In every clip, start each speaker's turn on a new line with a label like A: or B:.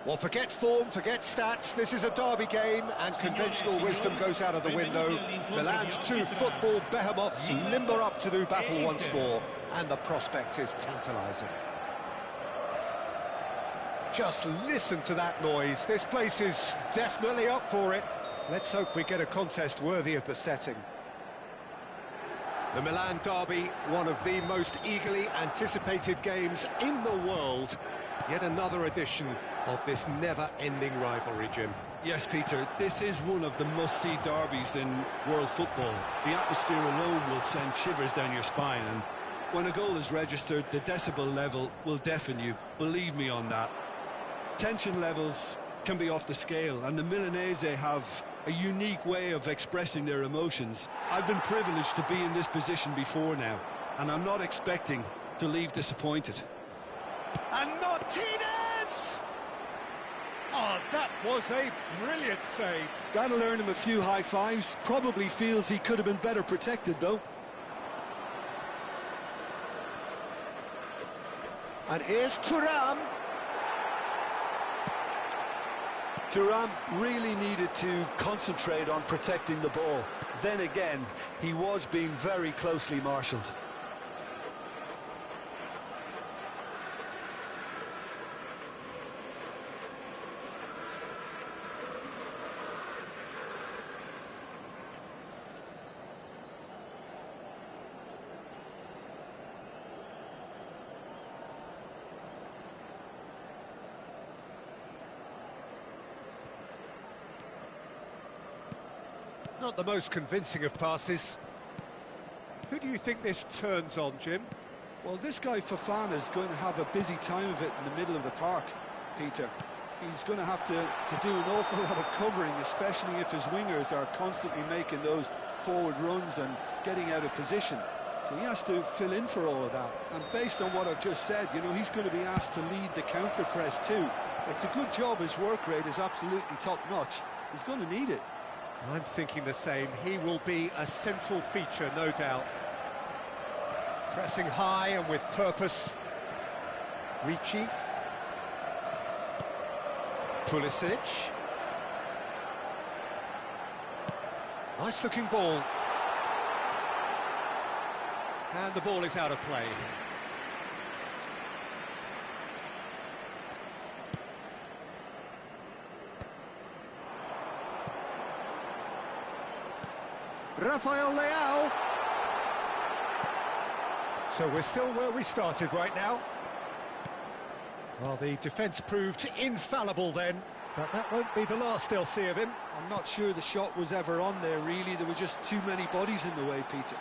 A: Well, forget form, forget stats. This is a derby game, and conventional wisdom goes out of the window. Milan's two football behemoths limber up to do battle once more, and the prospect is tantalising. Just listen to that noise. This place is definitely up for it. Let's hope we get a contest worthy of the setting. The Milan derby, one of the most eagerly anticipated games in the world. Yet another edition of this never-ending rivalry, Jim.
B: Yes, Peter, this is one of the must-see derbies in world football. The atmosphere alone will send shivers down your spine, and when a goal is registered, the decibel level will deafen you. Believe me on that. Tension levels can be off the scale, and the Milanese have a unique way of expressing their emotions. I've been privileged to be in this position before now, and I'm not expecting to leave disappointed.
A: And Martinez! Oh, that was a brilliant save.
B: That'll earn him a few high fives. Probably feels he could have been better protected, though.
A: And here's Thuram.
B: Thuram really needed to concentrate on protecting the ball. Then again, he was being very closely marshalled.
A: Not the most convincing of passes. Who do you think this turns on, Jim?
B: Well, this guy Fofana is going to have a busy time of it in the middle of the park, Peter. He's going to have to do an awful lot of covering, especially if his wingers are constantly making those forward runs and getting out of position. So he has to fill in for all of that. And based on what I've just said, you know, he's going to be asked to lead the counter-press too. It's a good job. His work rate is absolutely top-notch. He's going to need it.
A: I'm thinking the same. He will be a central feature, no doubt. Pressing high and with purpose. Ricci. Pulisic. Nice looking ball. And the ball is out of play. Rafael Leao. So we're still where we started right now. Well, the defence proved infallible then, but that won't be the last they'll see of him.
B: I'm not sure the shot was ever on there, really. There were just too many bodies in the way, Peter.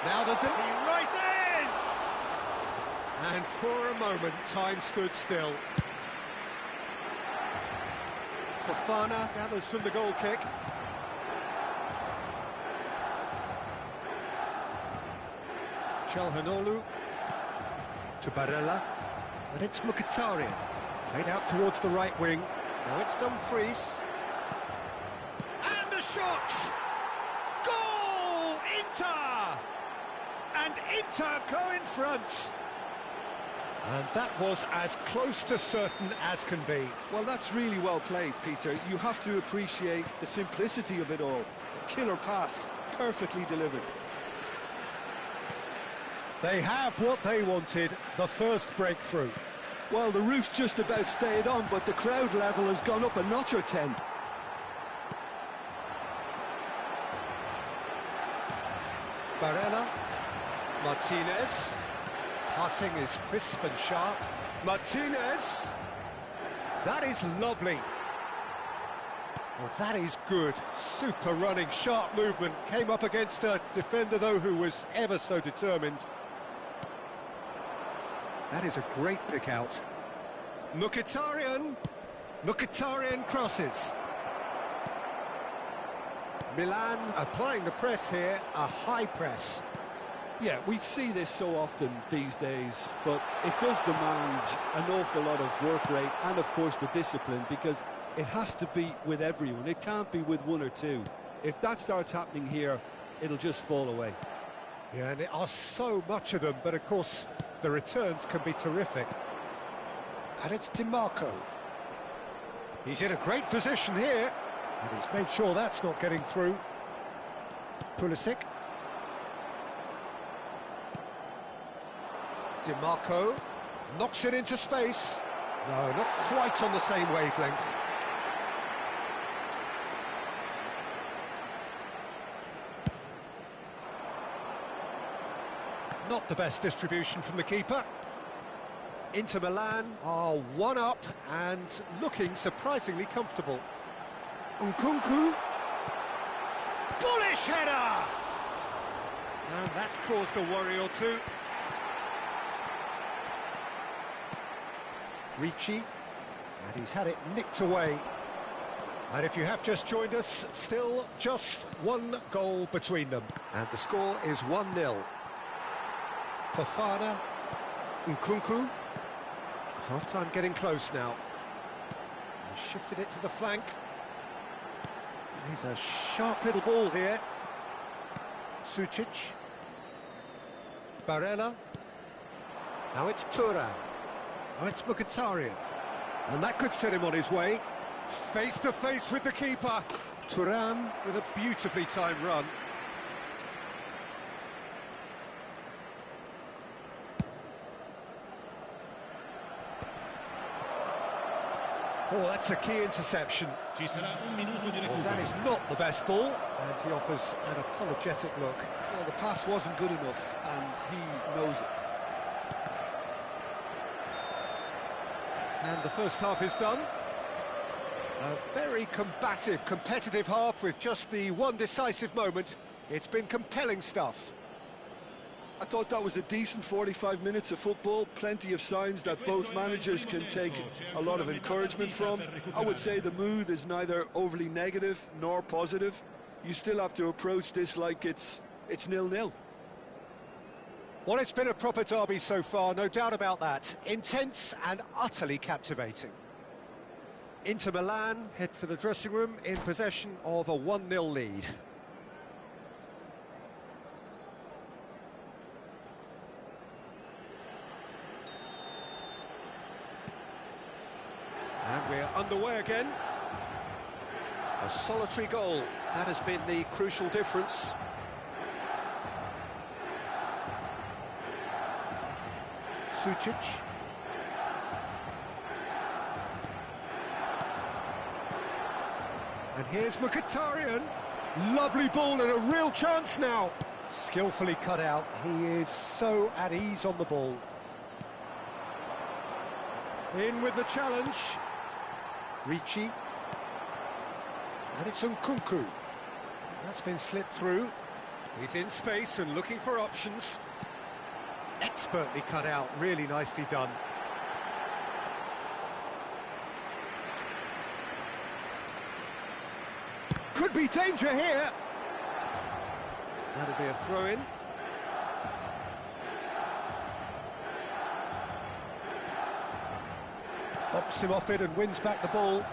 A: Now he rises! And for a moment, time stood still. Fofana gathers from the goal kick. Calhanoglu to Barella, but it's Mkhitaryan, played out towards the right wing. Now it's Dumfries, and the shot! Goal! Inter! And Inter go in front. And that was as close to certain as can be.
B: Well, that's really well played, Peter. You have to appreciate the simplicity of it all. A killer pass, perfectly delivered.
A: They have what they wanted, the first breakthrough.
B: Well, the roof's just about stayed on, but the crowd level has gone up a notch or 10.
A: Barella, Martinez. Passing is crisp and sharp. Martinez. That is lovely. Well, that is good. Super running, sharp movement. Came up against a defender, though, who was ever so determined. That is a great pick out. Mkhitaryan. Mkhitaryan crosses. Milan applying the press here, a high press.
B: Yeah, we see this so often these days, but it does demand an awful lot of work rate and, of course, the discipline, because it has to be with everyone. It can't be with one or two. If that starts happening here, it'll just fall away.
A: Yeah, and there are so much of them, but of course the returns can be terrific. And it's DiMarco. He's in a great position here, and he's made sure that's not getting through. Pulisic. DiMarco knocks it into space. No, not quite on the same wavelength. Not the best distribution from the keeper. Inter Milan are 1-up and looking surprisingly comfortable. Nkunku. Bullish header! And that's caused a worry or two. Ricci, and he's had it nicked away. And if you have just joined us, still just one goal between them. And the score is 1-0. Fofana, Nkunku. Half-time getting close now. He shifted it to the flank. He's a sharp little ball here. Sucic. Barella. Now it's Thuram. Now it's Mkhitaryan. And that could set him on his way. Face to face with the keeper. Thuram with a beautifully timed run. Oh, that's a key interception. Well, that is not the best ball, and he offers an apologetic look.
B: Well, the pass wasn't good enough, and he knows it.
A: And the first half is done. A very combative, competitive half with just the one decisive moment. It's been compelling stuff.
B: I thought that was a decent 45 minutes of football, plenty of signs that both managers can take a lot of encouragement from. I would say the mood is neither overly negative nor positive. You still have to approach this like it's 0-0.
A: Well, it's been a proper derby so far, no doubt about that. Intense and utterly captivating. Inter Milan head for the dressing room in possession of a 1-0 lead. And we're underway again. A solitary goal, that has been the crucial difference. Sucic. And here's Mkhitaryan. Lovely ball and a real chance now. Skillfully cut out. He is so at ease on the ball. In with the challenge. Ricci. And it's Nkunku. That's been slipped through. He's in space and looking for options. Expertly cut out, really nicely done. Could be danger here. That'll be a throw-in. Bops him off it and wins back the ball.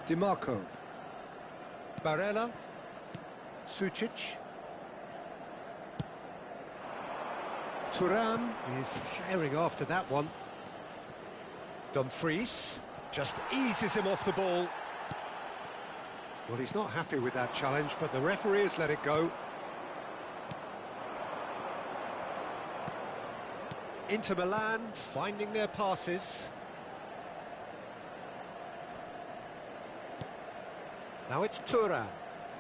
A: DiMarco. Barella. Sucic. Thuram is herring after that one. Dumfries just eases him off the ball. Well, he's not happy with that challenge, but the referee has let it go. Inter Milan finding their passes. Now it's Thuram,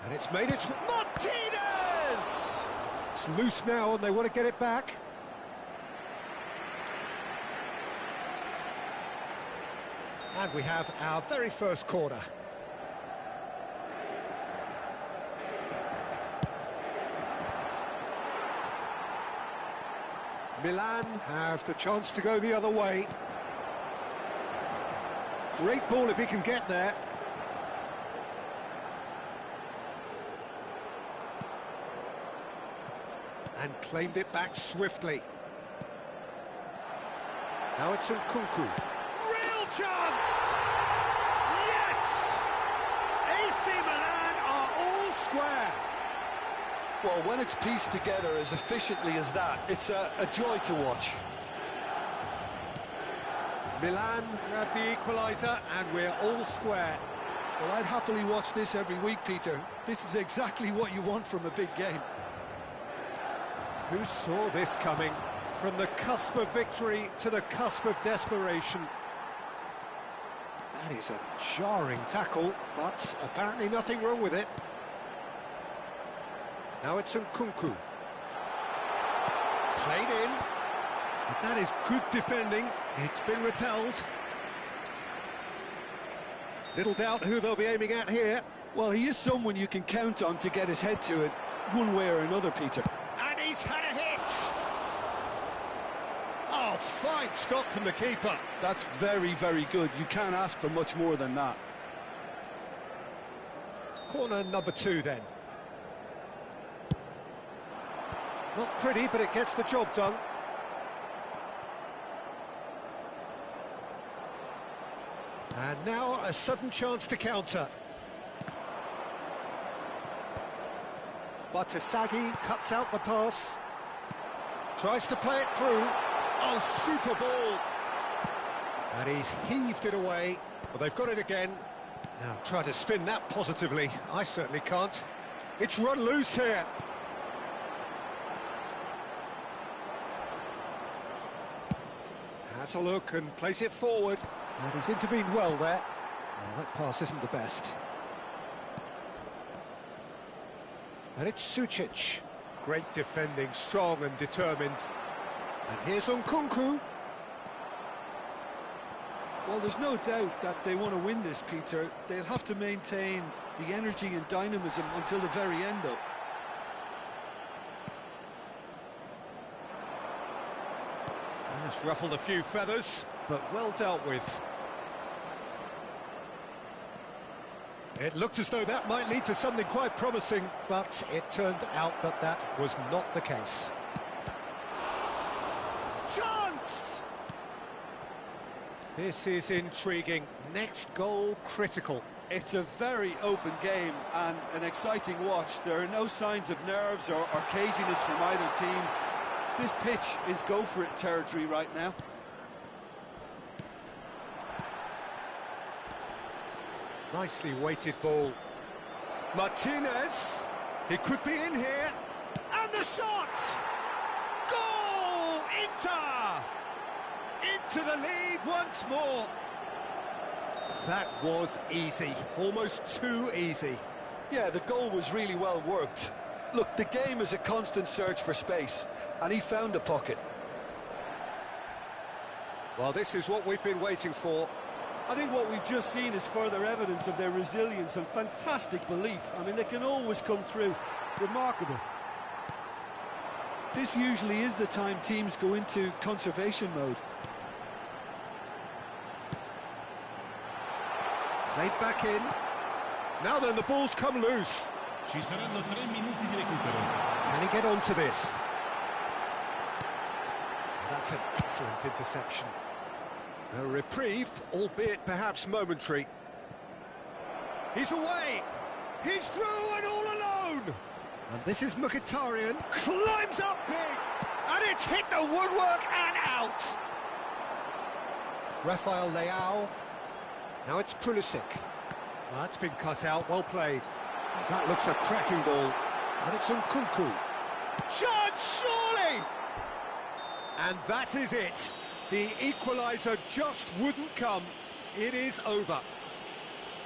A: and it's made it... Martinez! It's loose now, and they want to get it back. And we have our very first corner. Milan have the chance to go the other way. Great ball if he can get there. And claimed it back swiftly. Now it's Nkunku. Real chance! Yes! AC Milan are all square.
B: Well, when it's pieced together as efficiently as that, it's a joy to watch.
A: Milan grab the equaliser, and we're all square.
B: Well, I'd happily watch this every week, Peter. This is exactly what you want from a big game.
A: Who saw this coming? From the cusp of victory to the cusp of desperation. That is a jarring tackle, but apparently nothing wrong with it. Now it's Nkunku. Played in. But that is good defending. It's been repelled. Little doubt who they'll be aiming at here.
B: Well, he is someone you can count on to get his head to it, one way or another, Peter.
A: And he's had a hit! Oh, fine stop from the keeper.
B: That's very, very good. You can't ask for much more than that.
A: Corner number 2 then. Not pretty, but it gets the job done. And now a sudden chance to counter. Batasagi cuts out the pass. Tries to play it through. Oh, super ball. And he's heaved it away. Well, they've got it again. Now try to spin that positively. I certainly can't. It's run loose here. Has a look and plays it forward. And he's intervened well there. Well, that pass isn't the best. And it's Sucic. Great defending, strong and determined. And here's Nkunku.
B: Well, there's no doubt that they want to win this, Peter. They'll have to maintain the energy and dynamism until the very end, though.
A: That's ruffled a few feathers, but well dealt with. It looked as though that might lead to something quite promising, but it turned out that that was not the case. Chance! This is intriguing. Next goal critical.
B: It's a very open game and an exciting watch. There are no signs of nerves or caginess from either team. This pitch is go-for-it territory right now.
A: Nicely weighted ball. Martinez. He could be in here. And the shot! Goal! Inter! Into the lead once more. That was easy. Almost too easy.
B: Yeah, the goal was really well worked. Look, the game is a constant search for space, and he found a pocket.
A: Well, this is what we've been waiting for.
B: I think what we've just seen is further evidence of their resilience and fantastic belief. I mean, they can always come through. Remarkable. This usually is the time teams go into conservation mode.
A: Played back in. Now then, the ball's come loose.
C: Ci saranno 3 minuti di recupero.
A: Can he get onto this? That's an excellent interception. A reprieve, albeit perhaps momentary. He's away! He's through and all alone! And this is Mkhitaryan, climbs up big! And it's hit the woodwork and out! Rafael Leao. Now it's Pulisic. That's been cut out, well played. That looks a cracking ball. And it's Nkunku. Shot, surely! And that is it. The equaliser just wouldn't come. It is over.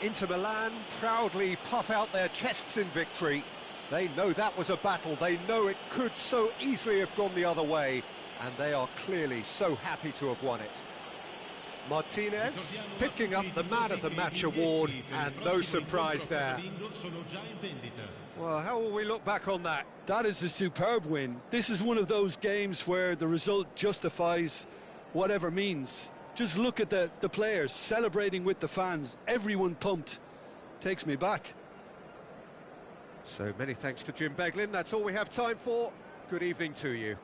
A: Inter Milan proudly puff out their chests in victory. They know that was a battle. They know it could so easily have gone the other way. And they are clearly so happy to have won it. Martinez picking up the Man of the Match award, and no surprise there. Well, how will we look back on that?
B: That is a superb win. This is one of those games where the result justifies whatever means. Just look at the players celebrating with the fans. Everyone pumped. Takes me back.
A: So many thanks to Jim Beglin. That's all we have time for. Good evening to you.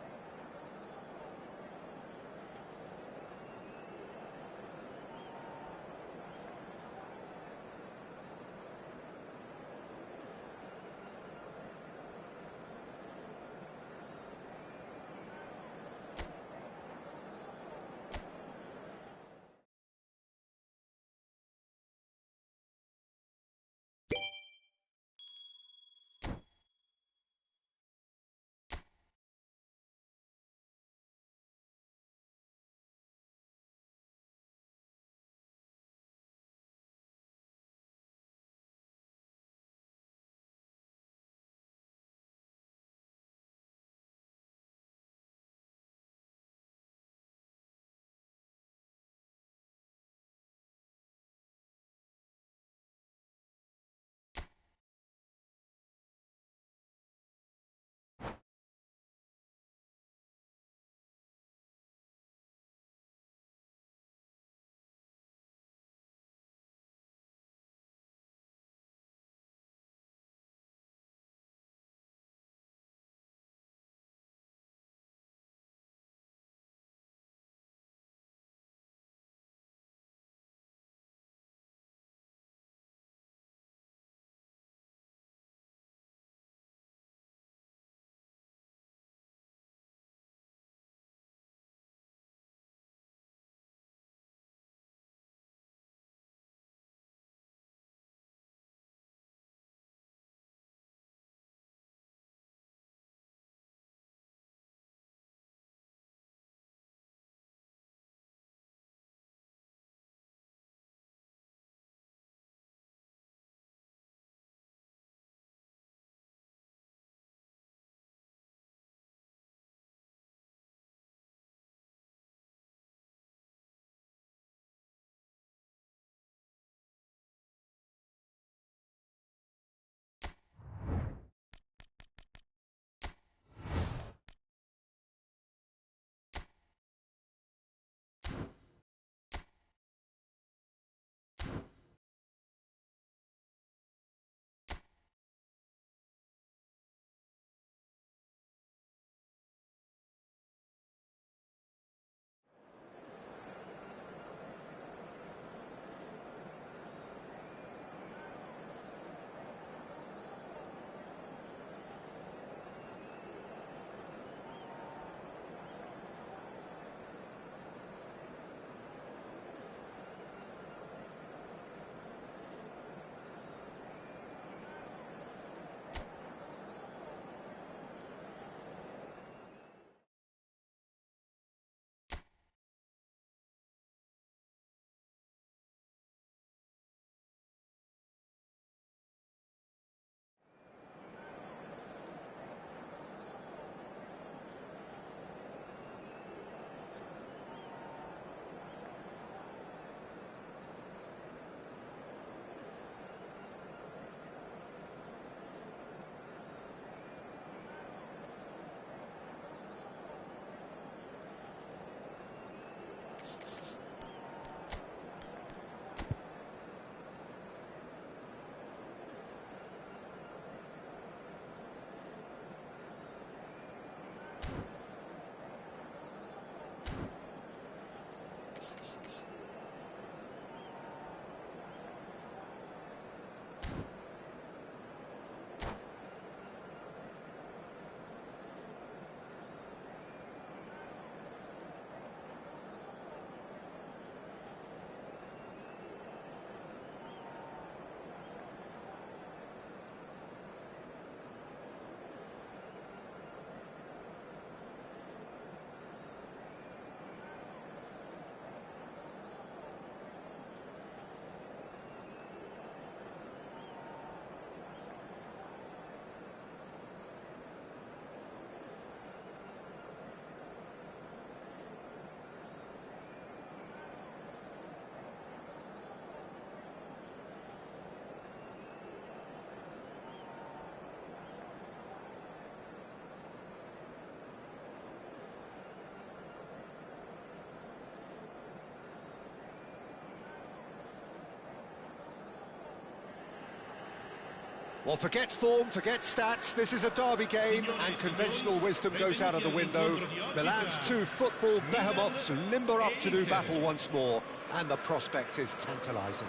A: Well, forget form, forget stats. This is a derby game, and conventional wisdom goes out of the window. Milan's two football behemoths limber up to do battle once more, and the prospect is tantalising.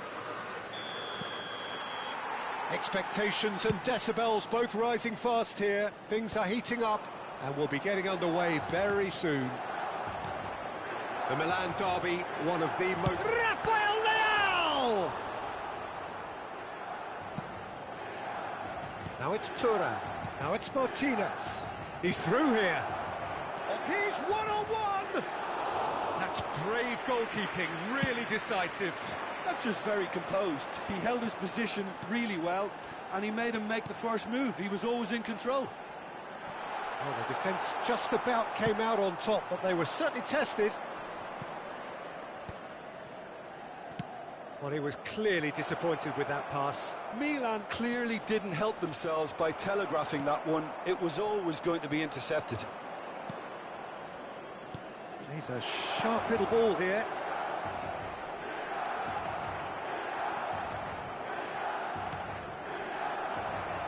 A: Expectations and decibels both rising fast here. Things are heating up, and we'll be getting underway very soon. The Milan derby, one of the most... Rafael Leao! Now it's Tura. Now it's Martinez. He's through here. He's one-on-one! That's brave goalkeeping, really decisive.
B: That's just very composed. He held his position really well, and he made him make the first move. He was always in control.
A: Well, the defence just about came out on top, but they were certainly tested. Well, he was clearly disappointed with that pass.
B: Milan clearly didn't help themselves by telegraphing that one. It was always going to be intercepted.
A: He's a sharp little ball here.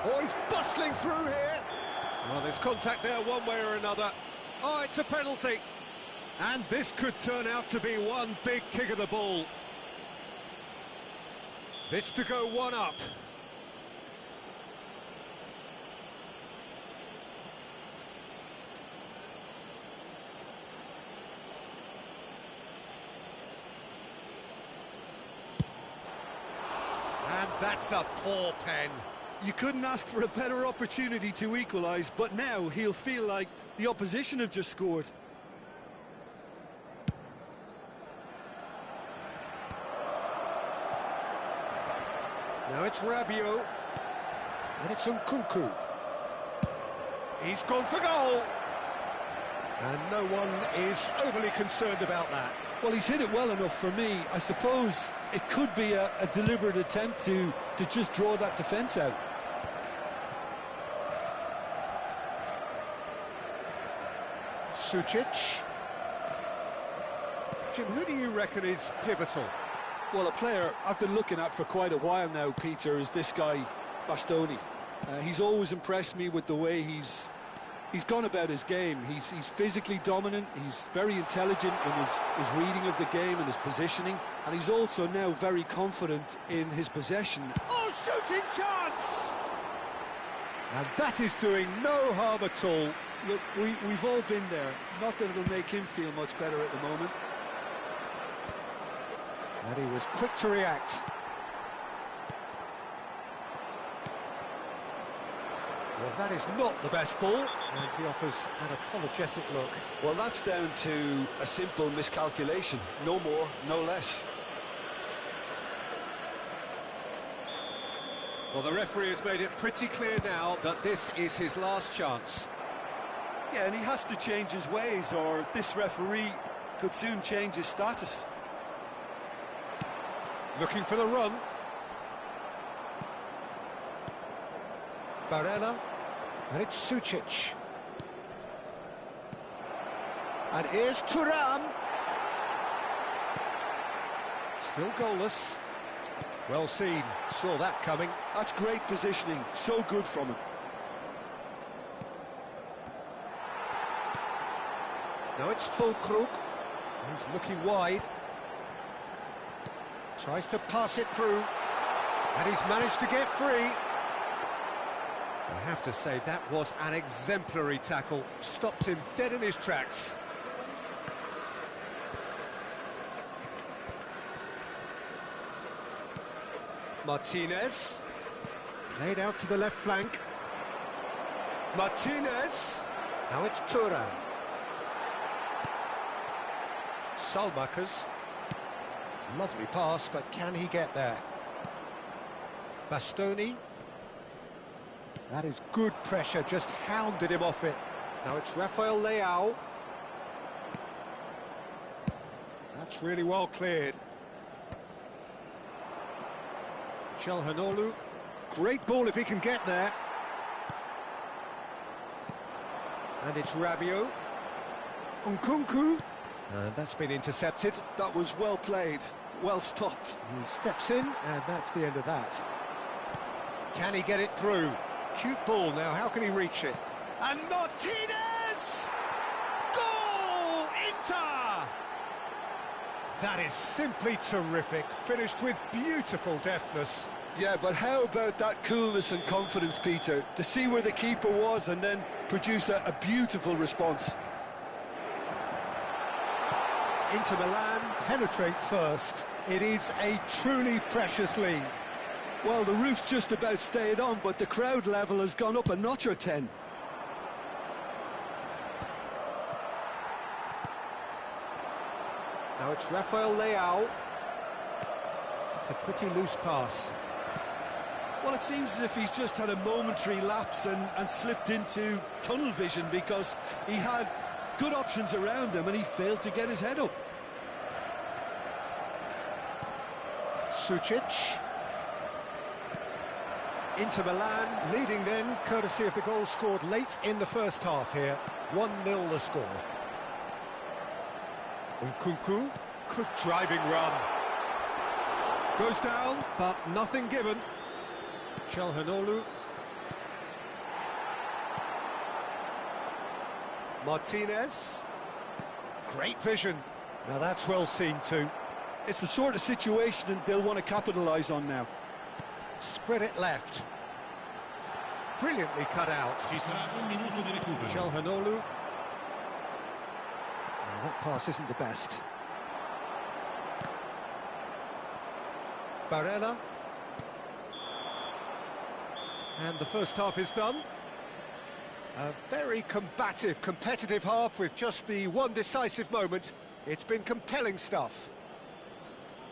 A: Oh, he's bustling through here. Well, there's contact there one way or another. Oh, it's a penalty. And this could turn out to be one big kick of the ball. This to go one up. And that's a poor pen.
B: You couldn't ask for a better opportunity to equalise, but now he'll feel like the opposition have just scored.
A: Now it's Rabiot, and it's Nkunku. He's gone for goal, and no one is overly concerned about that.
B: Well, he's hit it well enough for me. I suppose it could be a deliberate attempt to just draw that defence out.
A: Sucic. Jim, who do you reckon is pivotal?
B: Well, a player I've been looking at for quite a while now, Peter, is this guy, Bastoni. He's always impressed me with the way he's gone about his game. He's physically dominant, he's very intelligent in his reading of the game and his positioning, and he's also now very confident in his possession.
A: Oh, shooting chance! And that is doing no harm at all.
B: Look, we've all been there. Not that it'll make him feel much better at the moment.
A: And he was quick to react. Well, that is not the best ball, and he offers an apologetic look.
B: Well, that's down to a simple miscalculation. No more, no less.
A: Well, the referee has made it pretty clear now that this is his last chance.
B: Yeah, and he has to change his ways, or this referee could soon change his status.
A: Looking for the run. Barella, and it's Sucic. And here's Thuram. Still goalless. Well seen, saw that coming.
B: That's great positioning, so good from him.
A: Now it's Fulkrug. He's looking wide. Tries to pass it through, and he's managed to get free. I have to say, that was an exemplary tackle. Stopped him dead in his tracks. Martinez. Played out to the left flank. Martinez. Now it's Thuram. Salmakers. Lovely pass, but can he get there? Bastoni. That is good pressure, just hounded him off it. Now it's Rafael Leao. That's really well cleared. Chelhanoglu. Great ball if he can get there. And it's Rabiot. Nkunku. And that's been intercepted.
B: That was well played, well stopped.
A: He steps in, and that's the end of that. Can he get it through? Cute ball now, how can he reach it? And Martinez! Goal! Inter! That is simply terrific, finished with beautiful deftness.
B: Yeah, but how about that coolness and confidence, Peter? To see where the keeper was and then produce a beautiful response.
A: Inter Milan penetrate first. It is a truly precious lead.
B: Well, the roof's just about stayed on, but the crowd level has gone up a notch or 10.
A: Now it's Rafael Leao. It's a pretty loose pass.
B: Well, it seems as if he's just had a momentary lapse and slipped into tunnel vision, because he had good options around him and he failed to get his head up.
A: Sucic. Inter Milan leading then, courtesy of the goal scored late in the first half here. 1-0 the score. Nkunku, good driving run. Goes down, but nothing given. Calhanoglu. Martinez. Great vision. Now that's well seen too.
B: It's the sort of situation they'll want to capitalise on now.
A: Spread it left. Brilliantly cut out.
C: Ci sarà un minuto di recupero.
A: Calhanoglu. That pass isn't the best. Barella. And the first half is done. A very combative, competitive half with just the one decisive moment. It's been compelling stuff.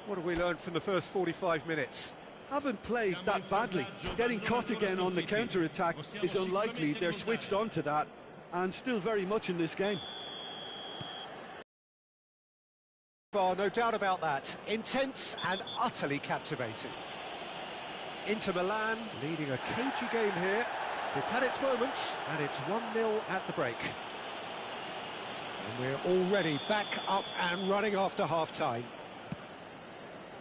A: What have we learned from the first 45 minutes?
B: Haven't played that badly. Getting caught again on the counter-attack is unlikely. They're switched on to that and still very much in this game.
A: No doubt about that. Intense and utterly captivating. Inter Milan leading a cagey game here. It's had its moments, and it's 1-0 at the break. And we're already back up and running after half-time.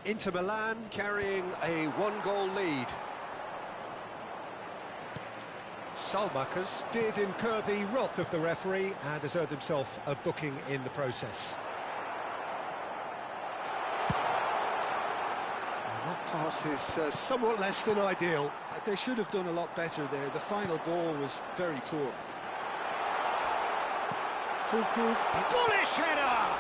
A: Inter Milan carrying a one-goal lead. Salmakas did incur the wrath of the referee and has earned himself a booking in the process. That pass is somewhat less than ideal.
B: They should have done a lot better there. The final ball was very poor.
A: Fulcrum, bullish header!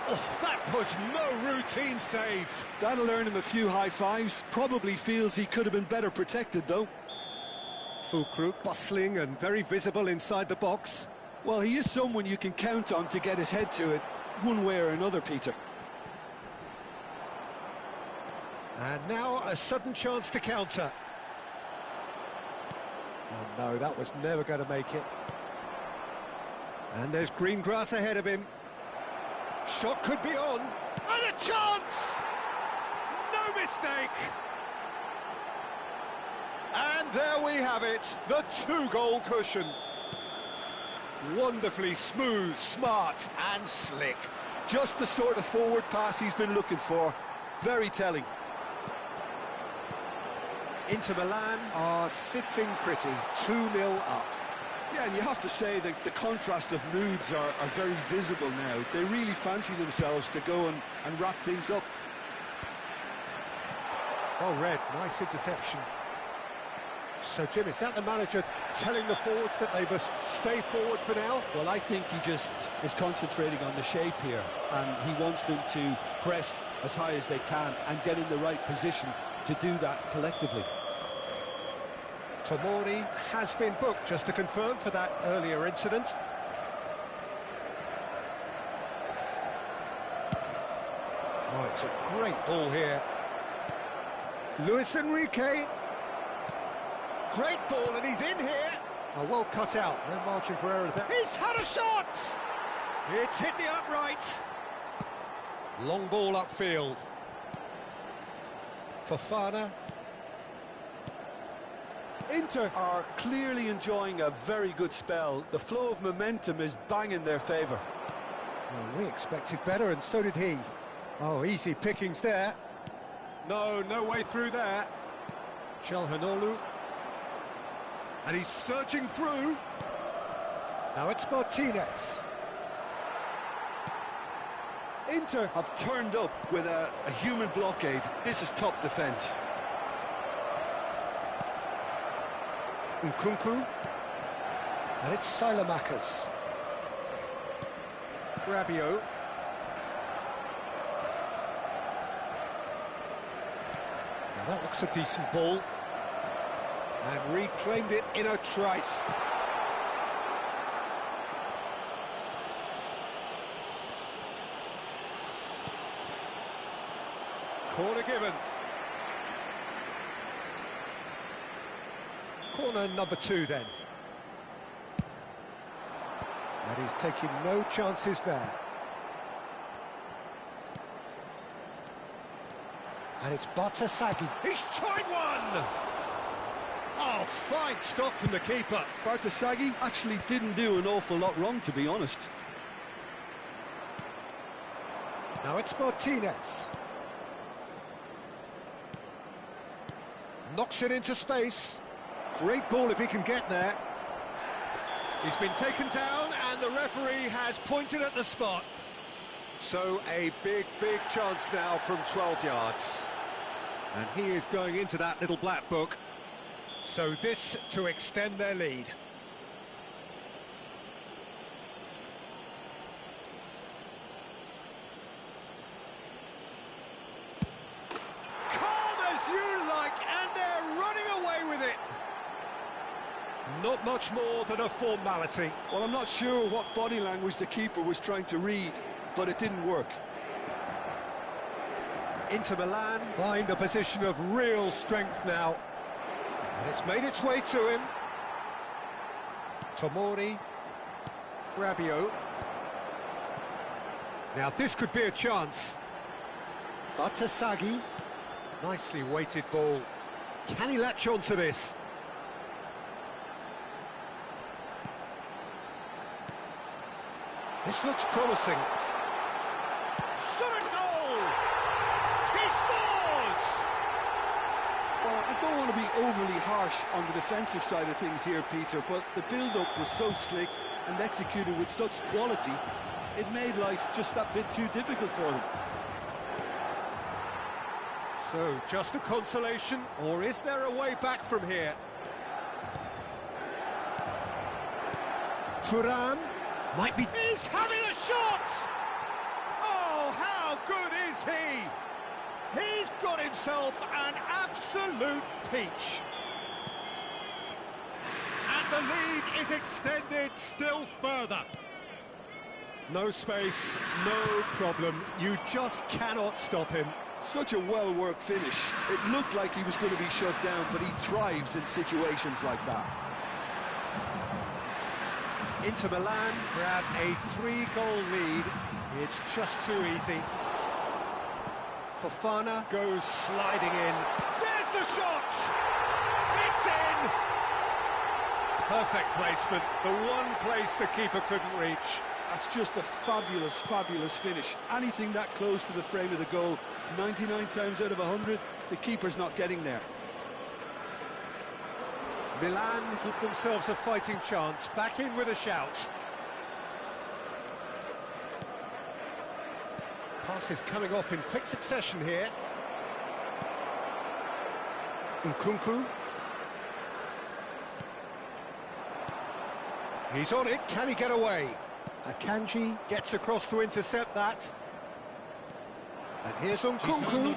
A: Oh, that was no routine save.
B: That'll earn him a few high fives. Probably feels he could have been better protected, though.
A: Fulcrum, bustling and very visible inside the box.
B: Well, he is someone you can count on to get his head to it, one way or another, Peter.
A: And now a sudden chance to counter. Oh no, that was never going to make it. And there's green grass ahead of him. Shot could be on. And a chance! No mistake! And there we have it, the two-goal cushion. Wonderfully smooth, smart and slick.
B: Just the sort of forward pass he's been looking for. Very telling.
A: Inter Milan are sitting pretty, 2-0 up.
B: Yeah, and you have to say that the contrast of moods are very visible now. They really fancy themselves to go and wrap things up.
A: Well read, nice interception. So, Jim, is that the manager telling the forwards that they must stay forward for now?
B: Well, I think he just is concentrating on the shape here, and he wants them to press as high as they can and get in the right position to do that collectively.
A: Tomori has been booked, just to confirm, for that earlier incident. Oh, it's a great ball here. Luis Enrique. Great ball, and he's in here. Oh, well cut out. No margin for error there. He's had a shot! It's hit the upright. Long ball upfield. Fofana.
B: Inter are clearly enjoying a very good spell. The flow of momentum is bang in their favour.
A: Well, we expected better, and so did he. Oh, easy pickings there. No way through there. Chalhanoglu. And he's surging through. Now it's Martinez.
B: Inter have turned up with a human blockade. This is top defence.
A: Nkunku. And it's Sailamakers. Rabiot. Now that looks a decent ball. And reclaimed it in a trice. Corner given. Corner number 2 then. And he's taking no chances there. And it's Bartasagi. He's tried one! Oh, fine stop from the keeper.
B: Bartasagi actually didn't do an awful lot wrong, to be honest.
A: Now it's Martinez. Knocks it into space. Great ball if he can get there. He's been taken down and the referee has pointed at the spot. So a big chance now from 12 yards. And he is going into that little black book. So this to extend their lead. Calm as you like, and they're running away with it. Not much more than a formality.
B: Well, I'm not sure what body language the keeper was trying to read, but it didn't work.
A: Inter Milan find a position of real strength now. And it's made its way to him. Tomori. Rabiot. Now this could be a chance. Bartasagi. Nicely weighted ball. Can he latch on to this? This looks promising. Shot a goal! He scores!
B: Well, I don't want to be overly harsh on the defensive side of things here, Peter, but the build-up was so slick and executed with such quality, it made life just that bit too difficult for them.
A: So, just a consolation, or is there a way back from here? Thuram might be... He's having a shot! Oh, how good is he? He's got himself an absolute peach. And the lead is extended still further. No space, no problem. You just cannot stop him.
B: Such a well-worked finish. It looked like he was going to be shut down, but he thrives in situations like that.
A: Inter Milan grab a 3-goal lead. It's just too easy. Fofana goes sliding in. There's the shot! It's in! Perfect placement. The one place the keeper couldn't reach.
B: That's just a fabulous finish. Anything that close to the frame of the goal, 99 times out of 100, the keeper's not getting there.
A: Milan give themselves a fighting chance, back in with a shout. Passes coming off in quick succession here. Nkunku. He's on it, can he get away? Akanji gets across to intercept that. And here's Nkunku.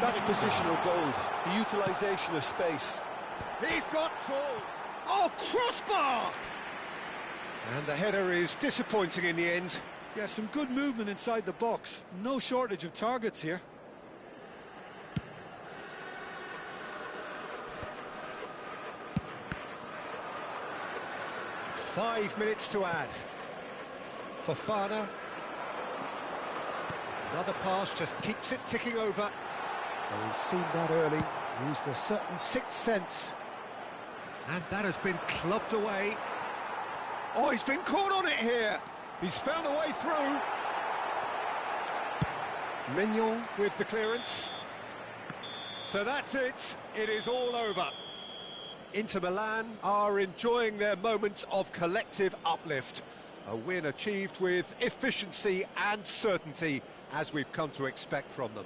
B: That's positional gold, the utilisation of space.
A: He's got full. Oh, crossbar! And the header is disappointing in the end.
B: Yeah, some good movement inside the box. No shortage of targets here.
A: Five minutes to add. Fofana. Another pass just keeps it ticking over. Well, he's seen that early. Used a certain sixth sense. And that has been clubbed away. Oh, he's been caught on it here. He's found a way through. Mignon with the clearance. So that's it. It is all over. Inter Milan are enjoying their moments of collective uplift. A win achieved with efficiency and certainty, as we've come to expect from them.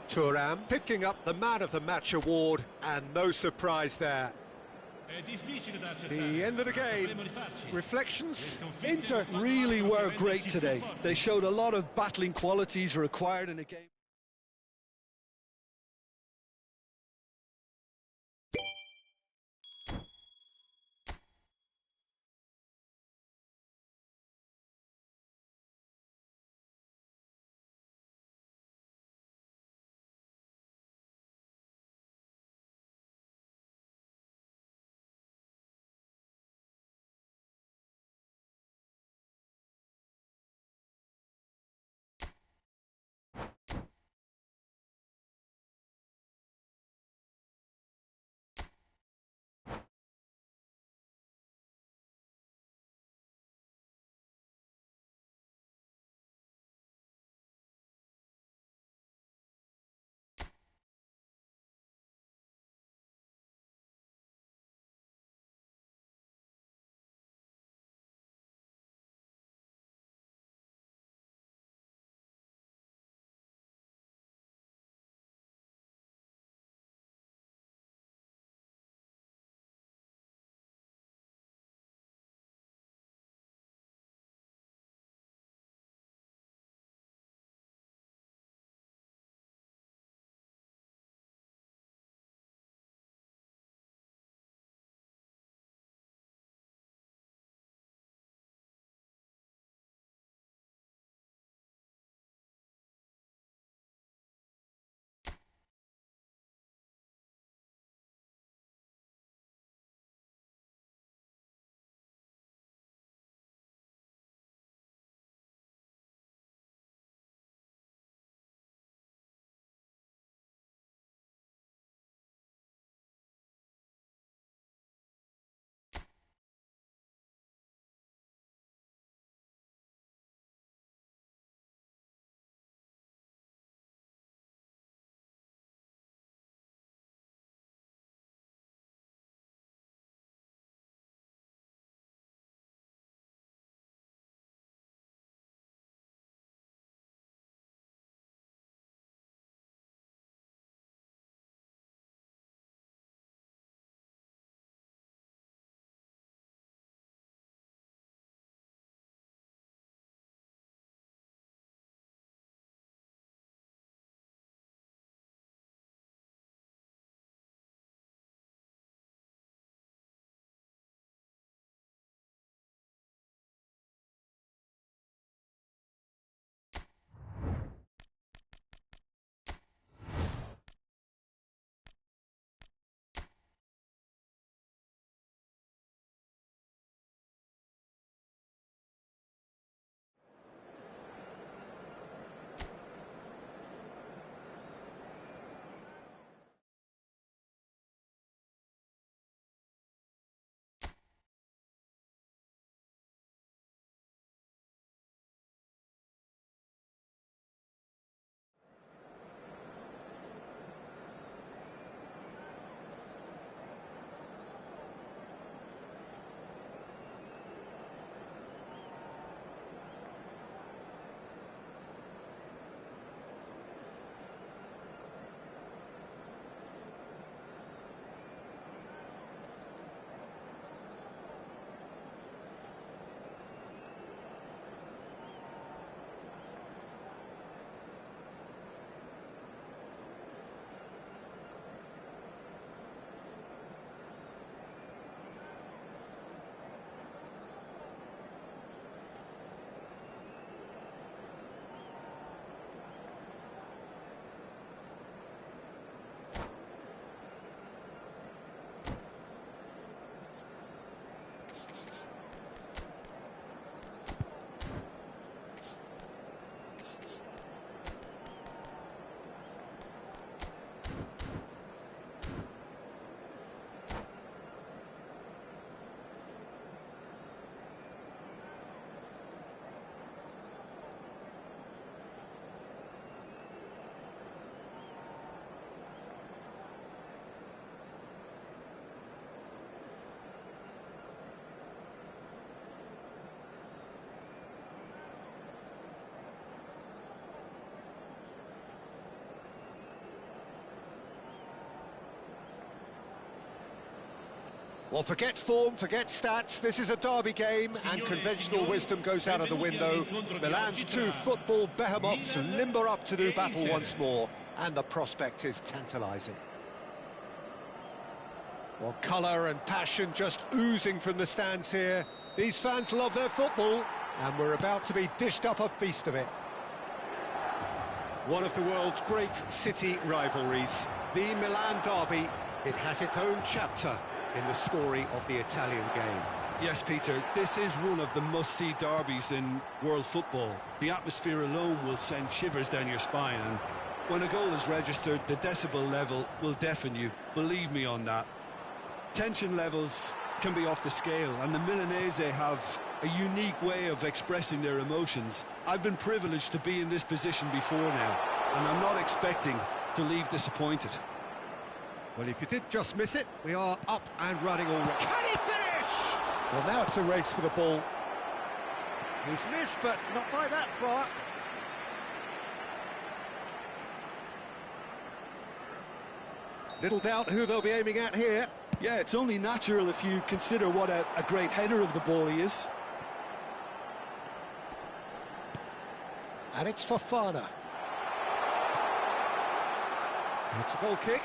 A: Thuram picking up the Man of the Match award, and no surprise there. The end of the game. Reflections?
B: Inter really were great today. They showed a lot of battling qualities required in a game.
A: Well, forget form, forget stats. This is a derby game, and conventional wisdom goes out of the window. Milan's two football behemoths limber up to do battle once more, and the prospect is tantalising. Well, colour and passion just oozing from the stands here. These fans love their football, and we're about to be dished up a feast of it. One of the world's great city rivalries, the Milan derby. It has its own chapter in the story of the Italian game.
B: Yes, Peter, this is one of the must-see derbies in world football. The atmosphere alone will send shivers down your spine, and when a goal is registered, the decibel level will deafen you. Believe me on that. Tension levels can be off the scale, and the Milanese have a unique way of expressing their emotions. I've been privileged to be in this position before now, and I'm not expecting to leave disappointed.
A: Well, if you did just miss it, we are up and running already. Can he finish? Well, now it's a race for the ball. He's missed, but not by that far. Little doubt who they'll be aiming at here.
B: Yeah, it's only natural if you consider what a great header of the ball he is.
A: And it's Fofana. It's a goal kick.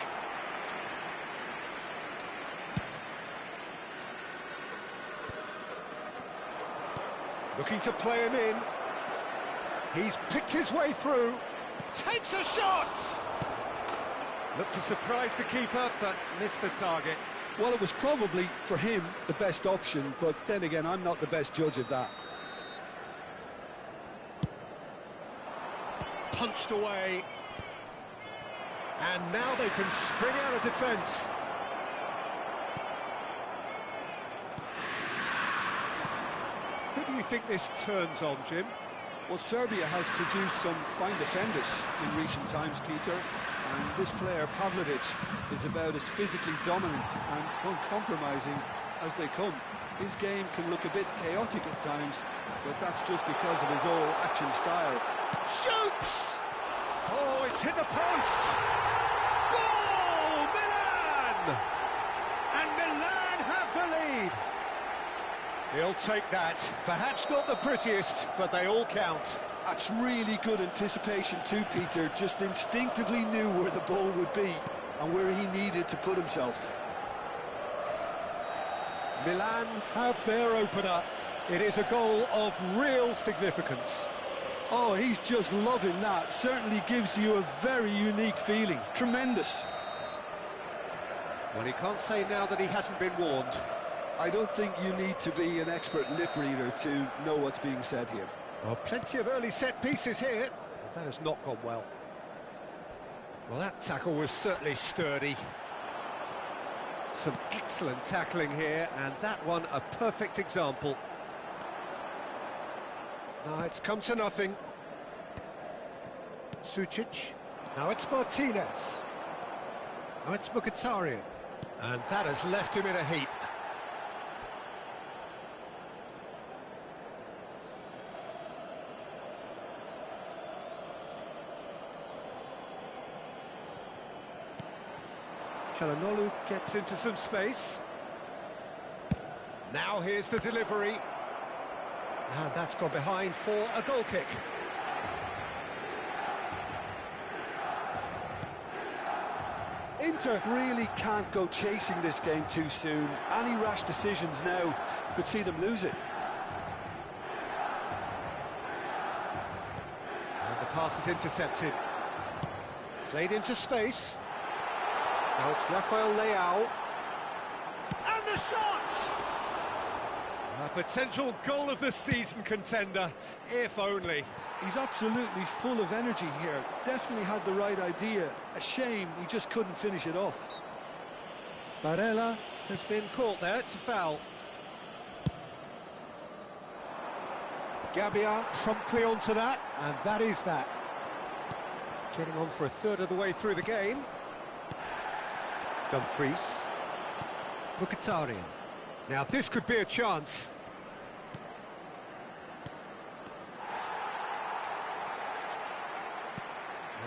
A: Looking to play him in. He's picked his way through. Takes a shot! Looked to surprise the keeper, but missed the target.
B: Well, it was probably, for him, the best option, but then again, I'm not the best judge of that.
A: Punched away. And now they can spring out of defence. Who do you think this turns on, Jim?
B: Well, Serbia has produced some fine defenders in recent times, Peter, and this player, Pavlovic, is about as physically dominant and uncompromising as they come. His game can look a bit chaotic at times, but that's just because of his all-action style.
A: Shoots! Oh, it's hit the post! Goal! Milan! And Milan have the lead! He'll take that. Perhaps not the prettiest, but they all count.
B: That's really good anticipation too, Peter. Just instinctively knew where the ball would be and where he needed to put himself.
A: Milan have their opener. It is a goal of real significance.
B: Oh, he's just loving that. Certainly gives you a very unique feeling. Tremendous.
A: Well, he can't say now that he hasn't been warned.
B: I don't think you need to be an expert lip reader to know what's being said here.
A: Well, plenty of early set pieces here. That has not gone well. Well, that tackle was certainly sturdy. Some excellent tackling here, and that one a perfect example. Now it's come to nothing. Sucic. Now it's Martinez. Now it's Mkhitaryan. And that has left him in a heap. Chaenel gets into some space. Now here's the delivery. And that's gone behind for a goal kick.
B: Inter really can't go chasing this game too soon. Any rash decisions now could see them lose it.
A: And the pass is intercepted. Played into space. Now it's Rafael Leao. And the shot! A potential goal of the season contender, if only.
B: He's absolutely full of energy here. Definitely had the right idea. A shame he just couldn't finish it off.
A: Barella has been caught there. It's a foul. Gabbia promptly onto that, and that is that. Getting on for a third of the way through the game. Dumfries. Mkhitaryan. Now this could be a chance.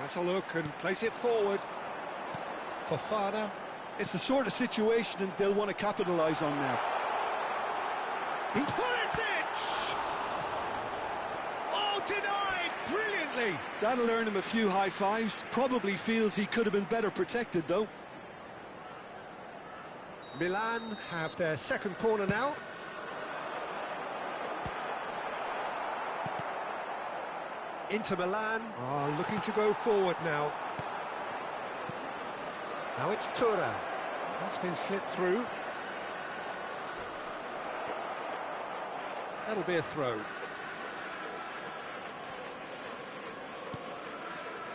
A: Let's a look and place it forward. Fofana.
B: It's the sort of situation that they'll want to capitalise on now.
A: Pulisic! Oh, denied brilliantly!
B: That'll earn him a few high fives. Probably feels he could have been better protected, though.
A: Milan have their second corner now. Inter Milan are looking to go forward now. Now it's Tura. That's been slipped through. That'll be a throw.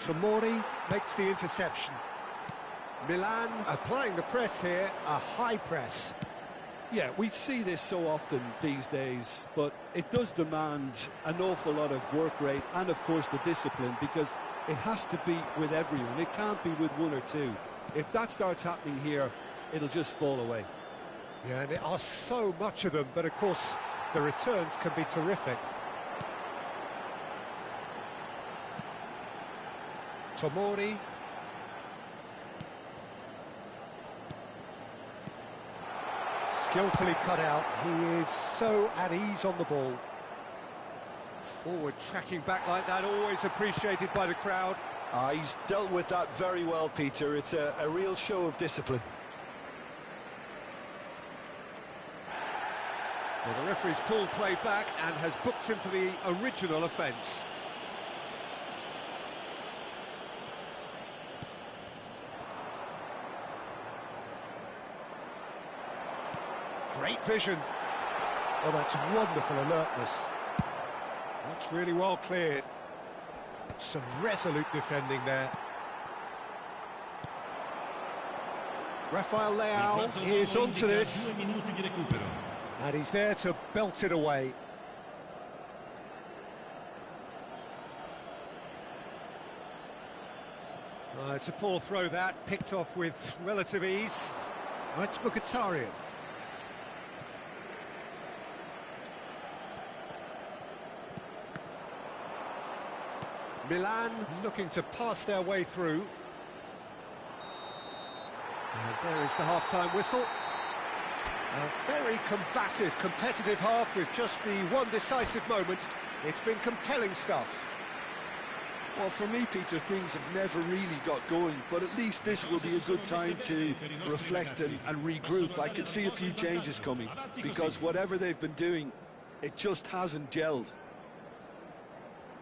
A: Tomori makes the interception. Milan applying the press here, a high press.
B: Yeah, we see this so often these days, but it does demand an awful lot of work rate and, of course, the discipline, because it has to be with everyone. It can't be with one or two. If that starts happening here, it'll just fall away.
A: Yeah, and there are so much of them, but of course the returns can be terrific. Tomori. Skillfully cut out. He is so at ease on the ball. Forward tracking back like that, always appreciated by the crowd.
B: He's dealt with that very well, Peter. It's a real show of discipline.
A: Well, the referee's pulled play back and has booked him for the original offence. Great vision. Oh, that's wonderful alertness. That's really well cleared. Some resolute defending there. Rafael Leao is onto this. And he's there to belt it away. It's a poor throw that, picked off with relative ease. Oh, it's Mkhitaryan. Milan looking to pass their way through. And there is the half-time whistle. A very combative, competitive half with just the one decisive moment. It's been compelling stuff.
B: Well, for me, Peter, things have never really got going, but at least this will be a good time to reflect and regroup. I can see a few changes coming, because whatever they've been doing, it just hasn't gelled.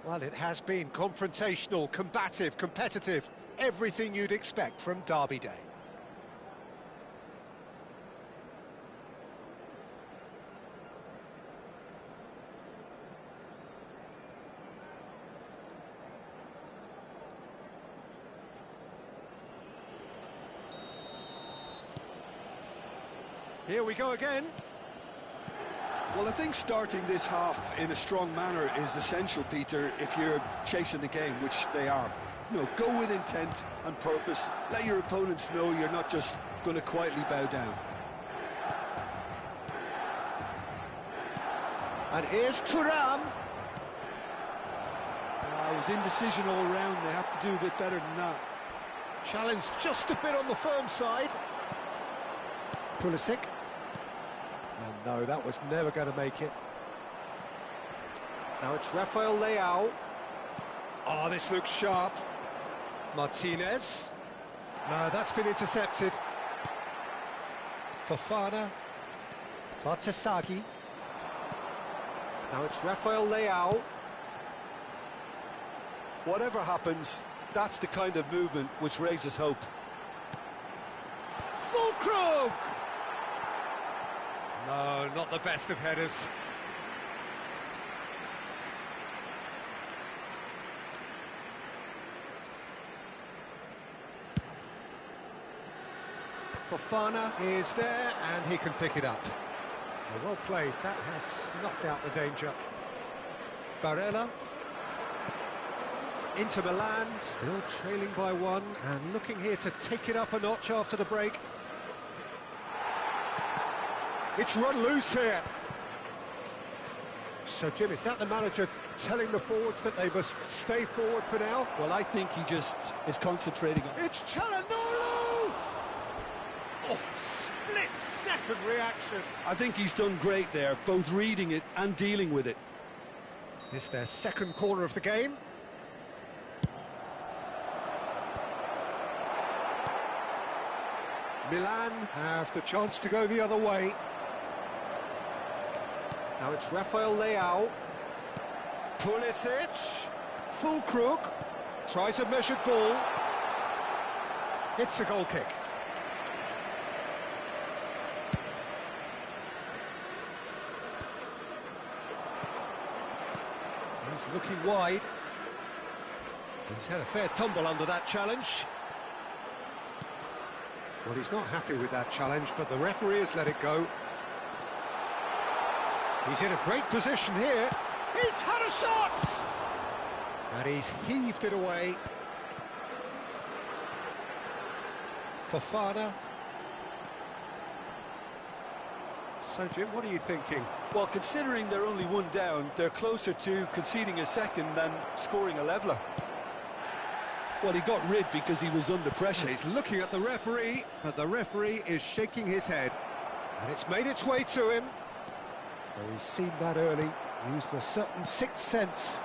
A: Well, it has been confrontational, combative, competitive, everything you'd expect from Derby Day. Here we go again.
B: Well, I think starting this half in a strong manner is essential, Peter, if you're chasing the game, which they are. You know, go with intent and purpose. Let your opponents know you're not just going to quietly bow down.
A: And here's Thuram.
B: It was indecision all round. They have to do a bit better than that.
A: Challenge just a bit on the firm side. Pulisic. And no, that was never going to make it. Now it's Rafael Leao. Oh, this looks sharp. Martinez. No, that's been intercepted. Fofana. Bartasagi. Now it's Rafael Leao.
B: Whatever happens, that's the kind of movement which raises hope.
A: Fulkrug! No, not the best of headers. Fofana is there, and he can pick it up. Well played, that has snuffed out the danger. Barella. Inter Milan, still trailing by one, and looking here to take it up a notch after the break. It's run loose here. So, Jim, is that the manager telling the forwards that they must stay forward for now?
B: Well, I think he just is concentrating on...
A: It's Chaenel! Oh, split-second reaction.
B: I think he's done great there, both reading it and dealing with it.
A: It's their second corner of the game. Milan have the chance to go the other way. Now it's Rafael Leao. Pulisic. Full crook. Tries a measured ball. It's a goal kick. He's looking wide. He's had a fair tumble under that challenge. Well, he's not happy with that challenge, but the referee has let it go. He's in a great position here. He's had a shot! And he's heaved it away. Fofana. So, Jim, what are you thinking?
B: Well, considering they're only one down, they're closer to conceding a second than scoring a leveller. Well, he got rid because he was under pressure.
A: He's looking at the referee, but the referee is shaking his head. And it's made its way to him. Well, he's seen that early, used a certain sixth sense.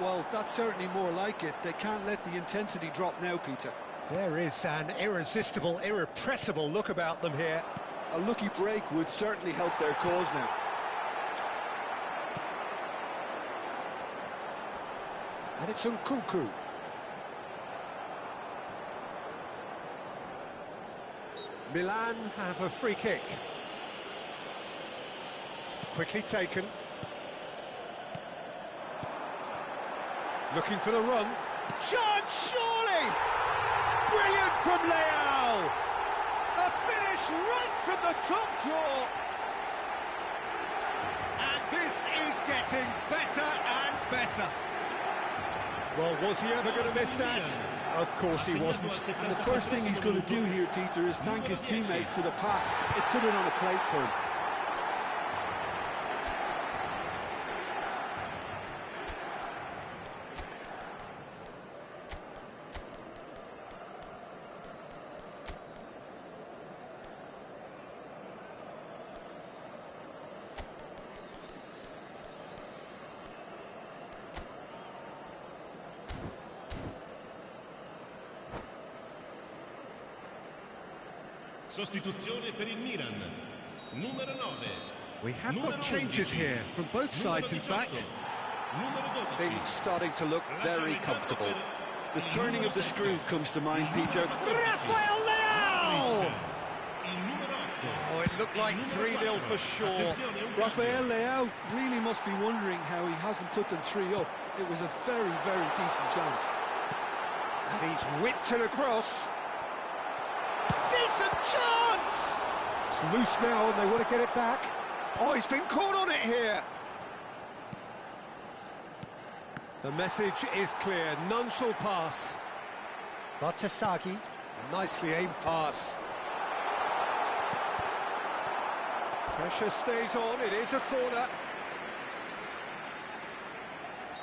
B: Well, that's certainly more like it. They can't let the intensity drop now, Peter.
A: There is an irresistible, irrepressible look about them here.
B: A lucky break would certainly help their cause now.
A: And it's Nkunku. Milan have a free kick. Quickly taken. Looking for the run. Chance, surely! Brilliant from Leao! A finish right from the top draw. And this is getting better and better. Well, was he ever going to miss that? Of course he wasn't.
B: And the first thing he's going to do here, Peter, is thank his teammate for the pass. It put it on a plate for him.
C: Sostituzione per il Milan. Numero 9.
A: We have got changes here from both sides, in fact.
B: Things starting to look very comfortable. The turning of the screw comes to mind, Peter.
A: Rafael Leao! Oh, it looked like 3-0 for sure.
B: Rafael Leao really must be wondering how he hasn't put them 3 up. It was a very, very decent chance.
A: And he's whipped it across. Decent chance! It's loose now and they want to get it back. Oh, he's been caught on it here. The message is clear, none shall pass. Batasagi, nicely aimed pass. Pressure stays on, it is a corner.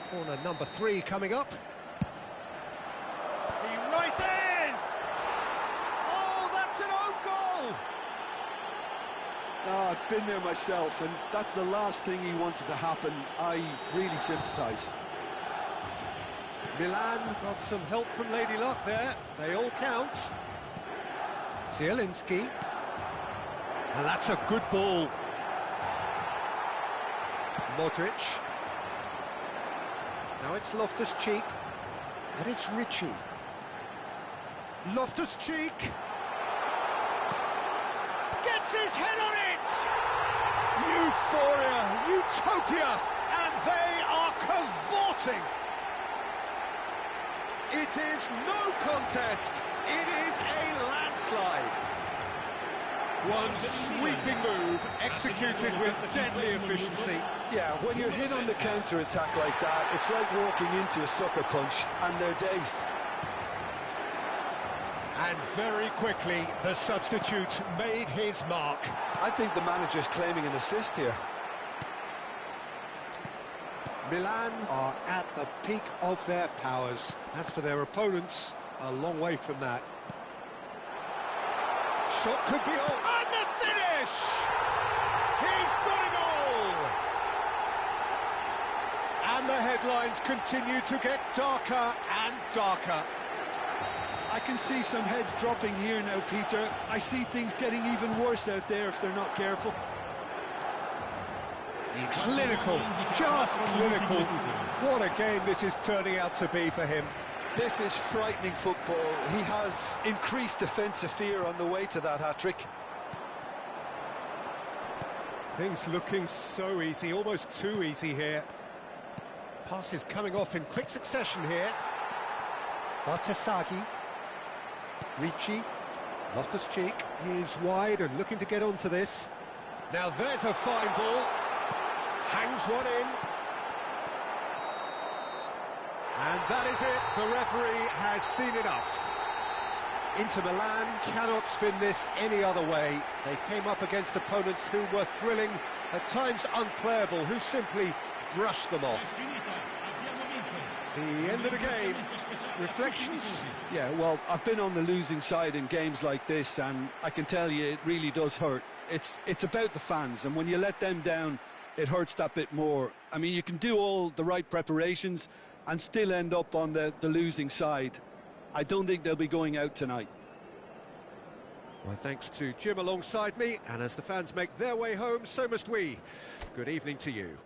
A: Corner number 3 coming up. He rises! Oh, that's an own goal!
B: Oh, I've been there myself, and that's the last thing he wanted to happen. I really sympathise.
A: Milan got some help from Lady Luck there. They all count. Zielinski. And that's a good ball. Modric. Now it's Loftus-Cheek. And it's Richie. Loftus-Cheek. Gets his head on it! Euphoria, utopia, and they are cavorting. It is no contest. It is a landslide. One sweeping move, executed with deadly efficiency.
B: Yeah, when you're hit on the counter-attack like that, it's like walking into a sucker punch, and they're dazed.
A: And very quickly, the substitute made his mark.
B: I think the manager's claiming an assist here.
A: Milan are at the peak of their powers. As for their opponents, a long way from that. shot could be on. And the finish! He's got it all! And the headlines continue to get darker and darker.
B: I can see some heads dropping here now, Peter. I see things getting even worse out there if they're not careful.
A: Clinical, just clinical. What a game this is turning out to be for him.
B: This is frightening football. He has increased defensive fear on the way to that hat-trick.
A: Things looking so easy, almost too easy here. Passes coming off in quick succession here. Bartasagi. Ricci. Loftus-Cheek is wide and looking to get onto this. Now there's a fine ball. Hangs one in. And that is it. The referee has seen enough. Inter Milan cannot spin this any other way. They came up against opponents who were thrilling, at times unplayable, who simply brushed them off. The end of the game. Reflections?
B: Yeah, well, I've been on the losing side in games like this, and I can tell you it really does hurt. It's about the fans, and when you let them down, it hurts that bit more. I mean, you can do all the right preparations and still end up on the losing side. I don't think they'll be going out tonight.
A: My thanks to Jim alongside me, and as the fans make their way home, so must we. Good evening to you.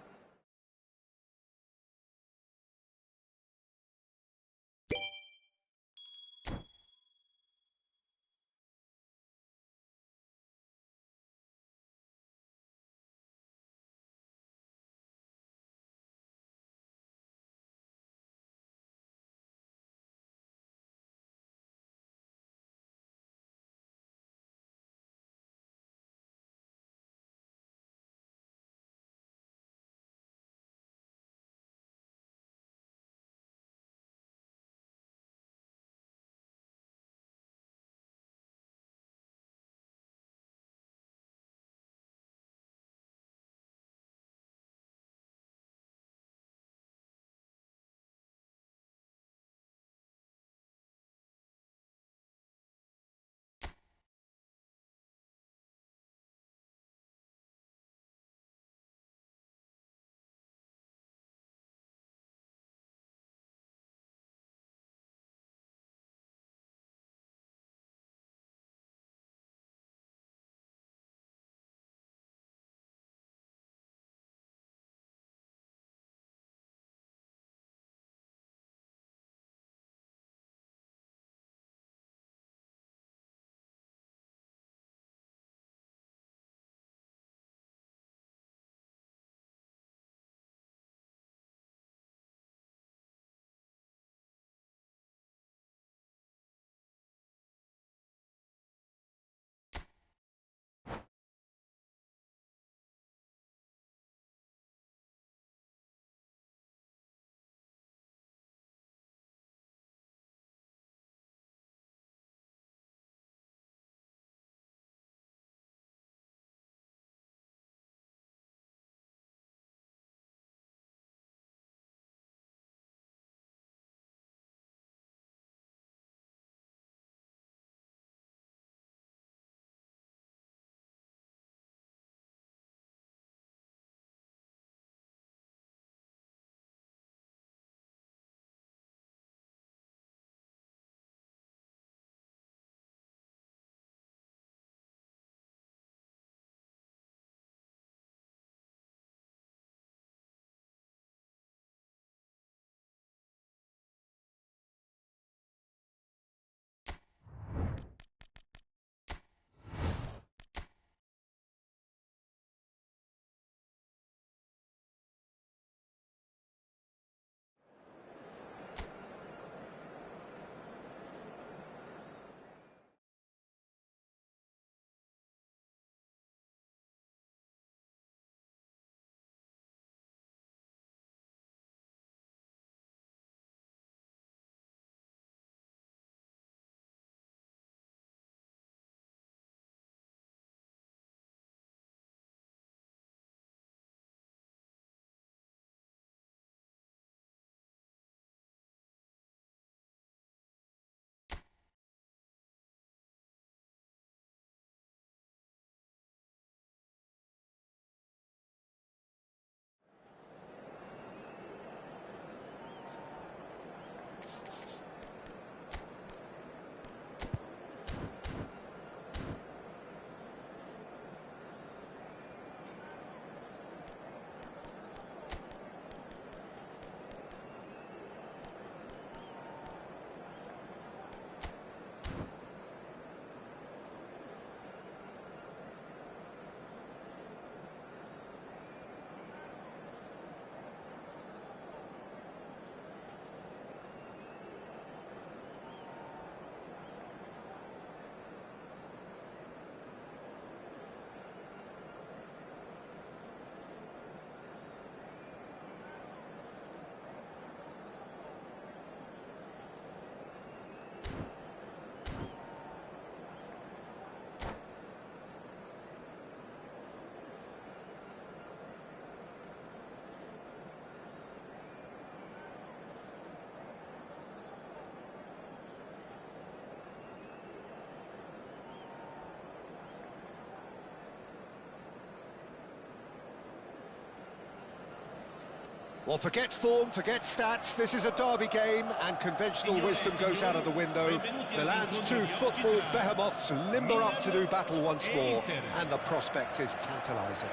A: Well, forget form, forget stats. This is a derby game, and conventional wisdom goes out of the window. Milan's two football behemoths limber up to do battle once more, and the prospect is tantalising.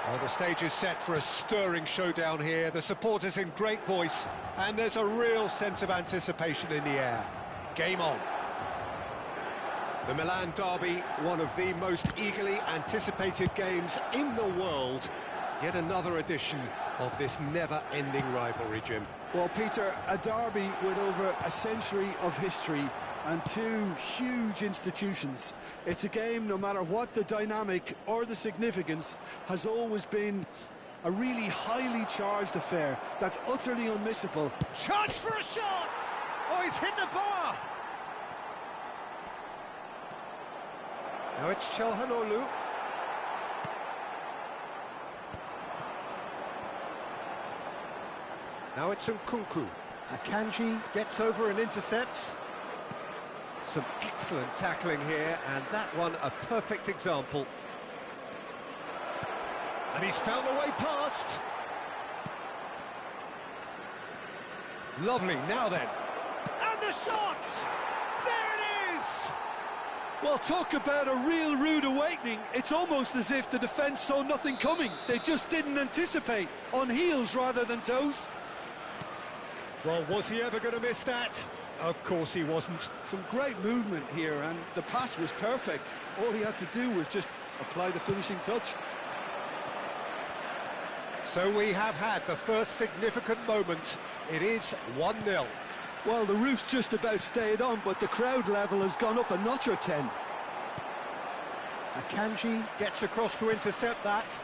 A: Well, the stage is set for a stirring showdown here. The supporters in great voice, and there's a real sense of anticipation in the air. Game on. The Milan derby, one of the most eagerly anticipated games in the world. Yet another edition of this never-ending rivalry, Jim.
B: Well, Peter, a derby with over a century of history and two huge institutions. It's a game, no matter what the dynamic or the significance, has always been a really highly charged affair that's utterly unmissable.
A: Chance for a shot! Oh, he's hit the bar! Now it's Çalhanoğlu. Now it's Nkunku. Akanji gets over and intercepts. Some excellent tackling here, and that one a perfect example. And he's found the way past. Lovely, now then. And the shot! There it is!
B: Well, talk about a real rude awakening. It's almost as if the defence saw nothing coming. They just didn't anticipate, on heels rather than toes.
A: Well, was he ever going to miss that? Of course he wasn't.
B: Some great movement here, and the pass was perfect. All he had to do was just apply the finishing touch.
A: So we have had the first significant moment. It is 1-0.
B: Well, the roof's just about stayed on, but the crowd level has gone up a notch or 10.
A: Akanji gets across to intercept that.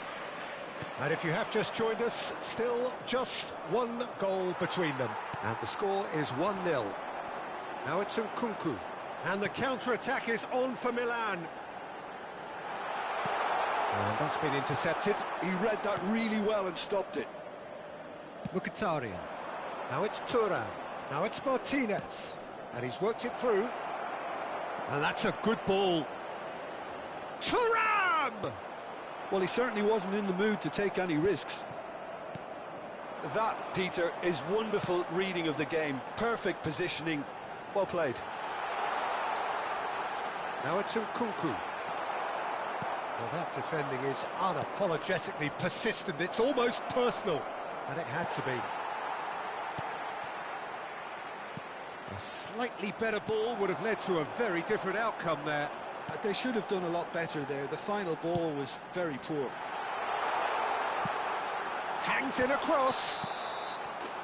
A: And if you have just joined us, still just one goal between them. And the score is 1-0. Now it's Nkunku. And the counter-attack is on for Milan. And that's been intercepted.
B: He read that really well and stopped it.
A: Mkhitaryan. Now it's Thuram. Now it's Martinez. And he's worked it through. And that's a good ball. Thuram!
B: Well, he certainly wasn't in the mood to take any risks. That, Peter, is wonderful reading of the game. Perfect positioning. Well played.
A: Now it's Nkunku. Well, that defending is unapologetically persistent. It's almost personal. And it had to be. A slightly better ball would have led to a very different outcome there.
B: They should have done a lot better there. The final ball was very poor.
A: Hangs in a cross.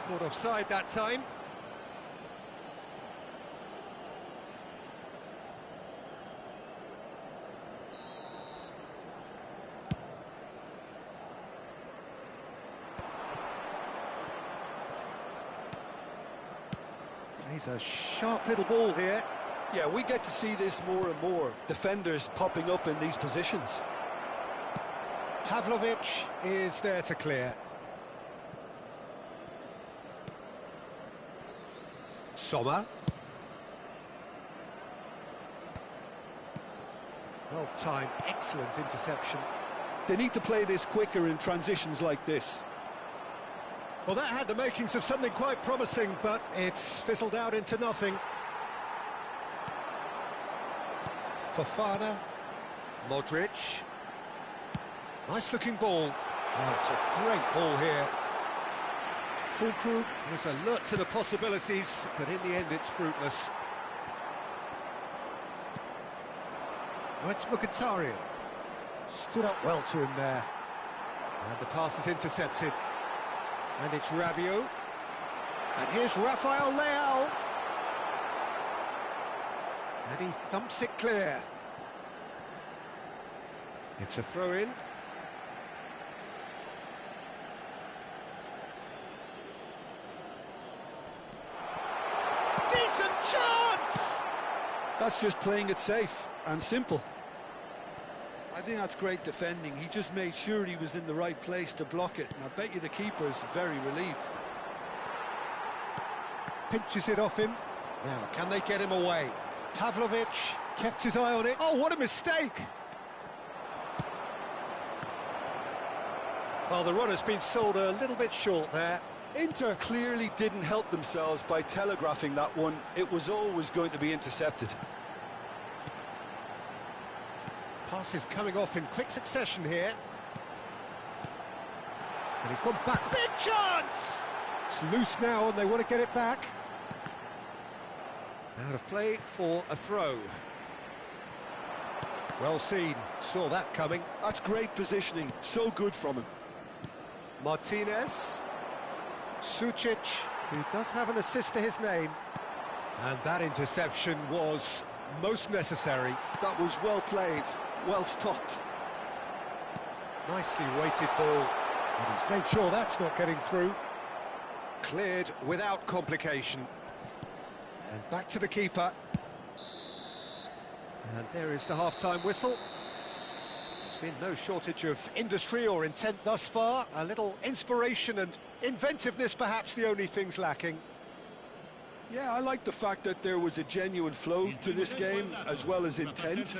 A: Caught offside that time. Plays a sharp little ball here.
B: Yeah, we get to see this more and more. Defenders popping up in these positions.
A: Pavlovic is there to clear. Sommer. Well timed, excellent interception.
B: They need to play this quicker in transitions like this.
A: Well, that had the makings of something quite promising, but it's fizzled out into nothing. Fofana. Modric. Nice looking ball. Oh, it's a great ball here. Fulkrug was alert to the possibilities, but in the end it's fruitless. Oh, it's Mkhitaryan. Stood up well to him there. And the pass is intercepted. And it's Rabiot. And here's Rafael Leao. And he thumps it clear. It's a throw-in. Decent chance!
B: That's just playing it safe and simple. I think that's great defending. He just made sure he was in the right place to block it. And I bet you the keeper's very relieved.
A: Pinches it off him. Now, can they get him away? Pavlovic kept his eye on it. Oh, what a mistake! Well, the run has been sold a little bit short there.
B: Inter clearly didn't help themselves by telegraphing that one. It was always going to be intercepted.
A: Passes coming off in quick succession here. And he's gone back. Big chance! It's loose now and they want to get it back. Out of play for a throw. Well seen, saw that coming.
B: That's great positioning, so good from him.
A: Martinez. Sucic, who does have an assist to his name. And that interception was most necessary.
B: That was well played, well stopped.
A: Nicely weighted ball. And he's made sure that's not getting through. Cleared without complication. And back to the keeper. And there is the half-time whistle. There's been no shortage of industry or intent thus far. A little inspiration and inventiveness, perhaps the only things lacking.
B: Yeah, I like the fact that there was a genuine flow to this game, as well as intent.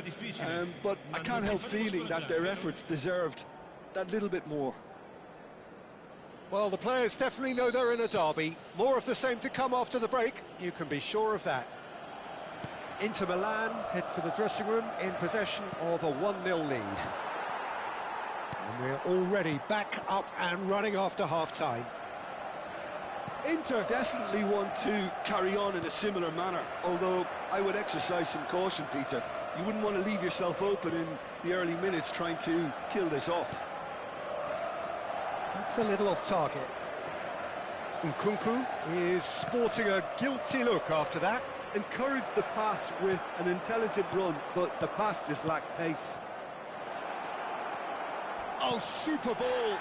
B: But I can't help feeling that their efforts deserved that little bit more.
A: Well, the players definitely know they're in a derby. More of the same to come after the break, you can be sure of that. Inter Milan head for the dressing room in possession of a 1-0 lead. And we're already back up and running after half-time.
B: Inter definitely want to carry on in a similar manner, although I would exercise some caution, Peter. You wouldn't want to leave yourself open in the early minutes trying to kill this off.
A: That's a little off target. Nkunku is sporting a guilty look after that.
D: Encouraged the pass with an intelligent run, but the pass just lacked pace.
A: Oh, super ball!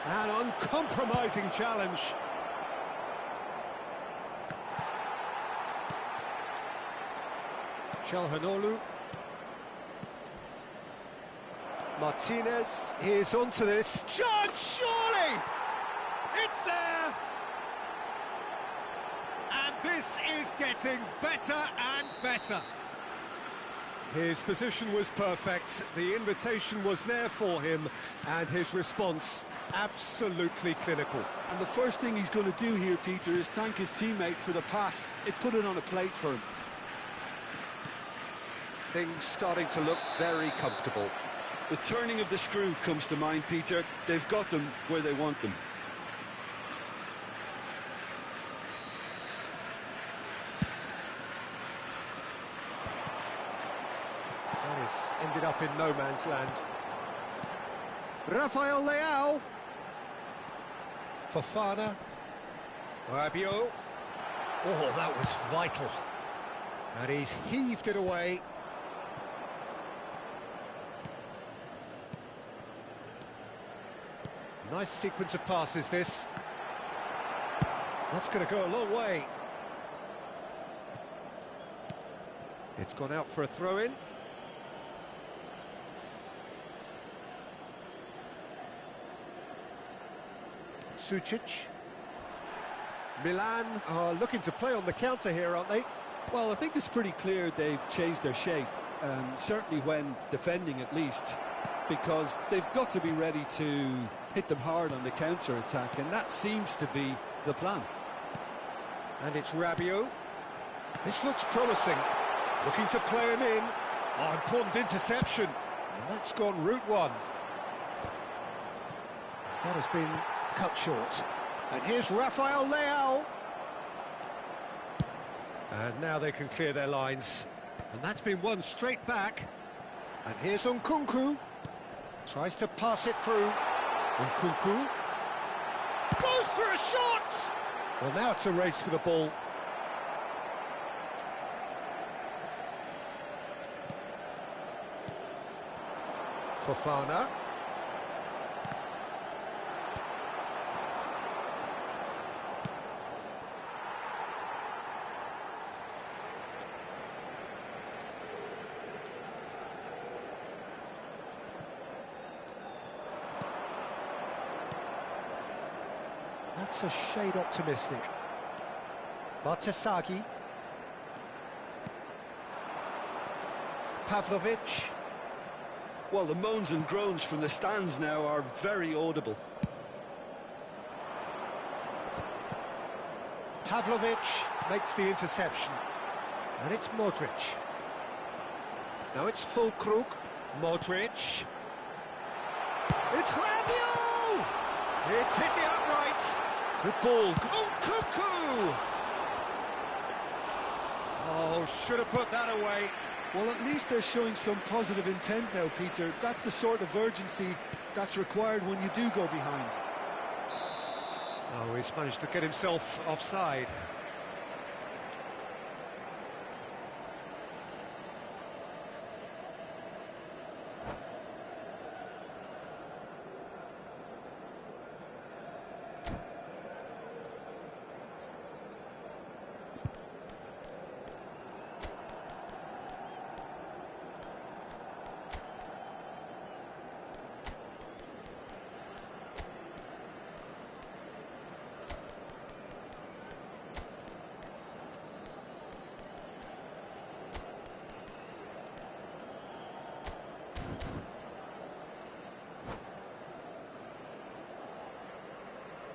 A: An uncompromising challenge. Çalhanoğlu. Martinez is onto this. Chance, surely! It's there! And this is getting better and better. His position was perfect, the invitation was there for him, and his response absolutely clinical.
B: And the first thing he's going to do here, Peter, is thank his teammate for the pass. It put it on a plate for him.
A: Things starting to look very comfortable.
B: The turning of the screw comes to mind, Peter. They've got them where they want them.
A: That has ended up in no man's land. Rafael Leao. Fofana. Rabiot. Oh, that was vital. And he's heaved it away. Nice sequence of passes, this. That's going to go a long way. It's gone out for a throw-in. Sucic. Milan are looking to play on the counter here, aren't they?
D: Well, I think it's pretty clear they've changed their shape, certainly when defending at least, because they've got to be ready to hit them hard on the counter-attack, and that seems to be the plan.
A: And it's Rabiot. This looks promising. Looking to play him in. Oh, important interception. And that's gone route one. That has been cut short. And here's Rafael Leao. And now they can clear their lines. And that's been won straight back. And here's Nkunku. Tries to pass it through. Nkunku. Goes for a shot! Well, now it's a race for the ball. Fofana. That's a shade optimistic. Bartesaghi. Pavlovic.
D: Well, the moans and groans from the stands now are very audible.
A: Pavlovic makes the interception. And it's Modric. Now it's Fulkrug. Modric. It's Rabiot! It's hit the upright. Good ball. Oh, Cuckoo! Oh, should have put that away.
D: Well, at least they're showing some positive intent now, Peter. That's the sort of urgency that's required when you do go behind.
A: Oh, he's managed to get himself offside.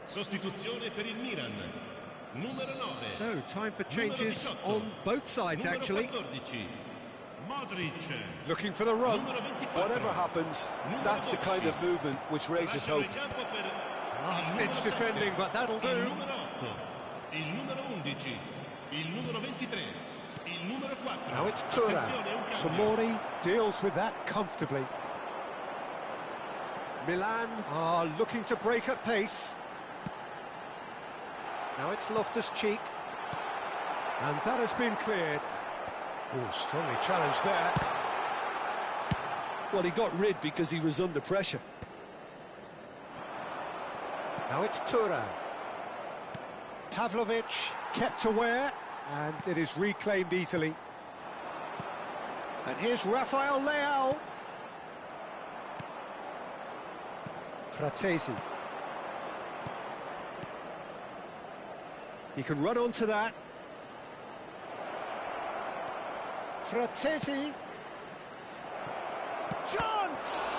C: Sostituzione per il Milan. Numero 9.
A: So, time for changes on both sides, actually.
C: Numero 14. Modric.
A: Looking for the run.
C: Numero 24.
D: Whatever happens, that's the kind of movement which raises hope.
A: Last-ditch defending, but that'll
C: Il
A: do.
C: numero 8. Il numero 11. Il numero 23. Il numero 4.
A: Now it's Tura.
C: Attenzione, un cambio.
A: Tomori deals with that comfortably. Milan are looking to break at pace. Now it's Loftus-Cheek. And that has been cleared. Oh, strongly challenged there.
D: Well, he got rid because he was under pressure.
A: Now it's Tura. Pavlovic kept aware, and it is reclaimed easily. And here's Rafael Leao. Fratesi. He can run onto that. Fratesi. Chance!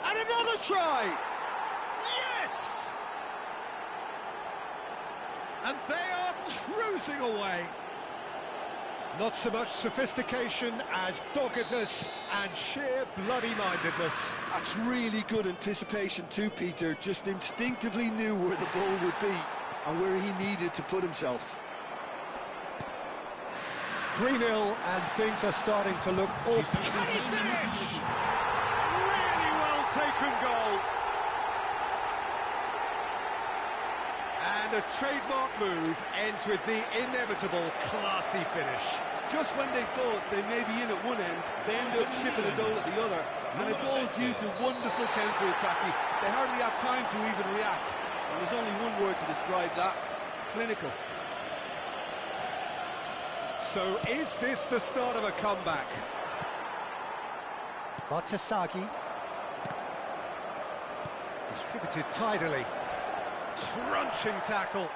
A: And another try! Yes! And they are cruising away. Not so much sophistication as doggedness and sheer bloody-mindedness.
D: That's really good anticipation too, Peter. Just instinctively knew where the ball would be and where he needed to put himself.
A: 3-0 and things are starting to look awful. Can he finish? Really well taken goal. And a trademark move ends with the inevitable classy finish.
D: Just when they thought they may be in at one end, they end up shipping a goal at the other. And it's all due to wonderful counter-attacking. They hardly have time to even react. And there's only one word to describe that: clinical.
A: So is this the start of a comeback? Bartasagi. Distributed tidily. Crunching tackle.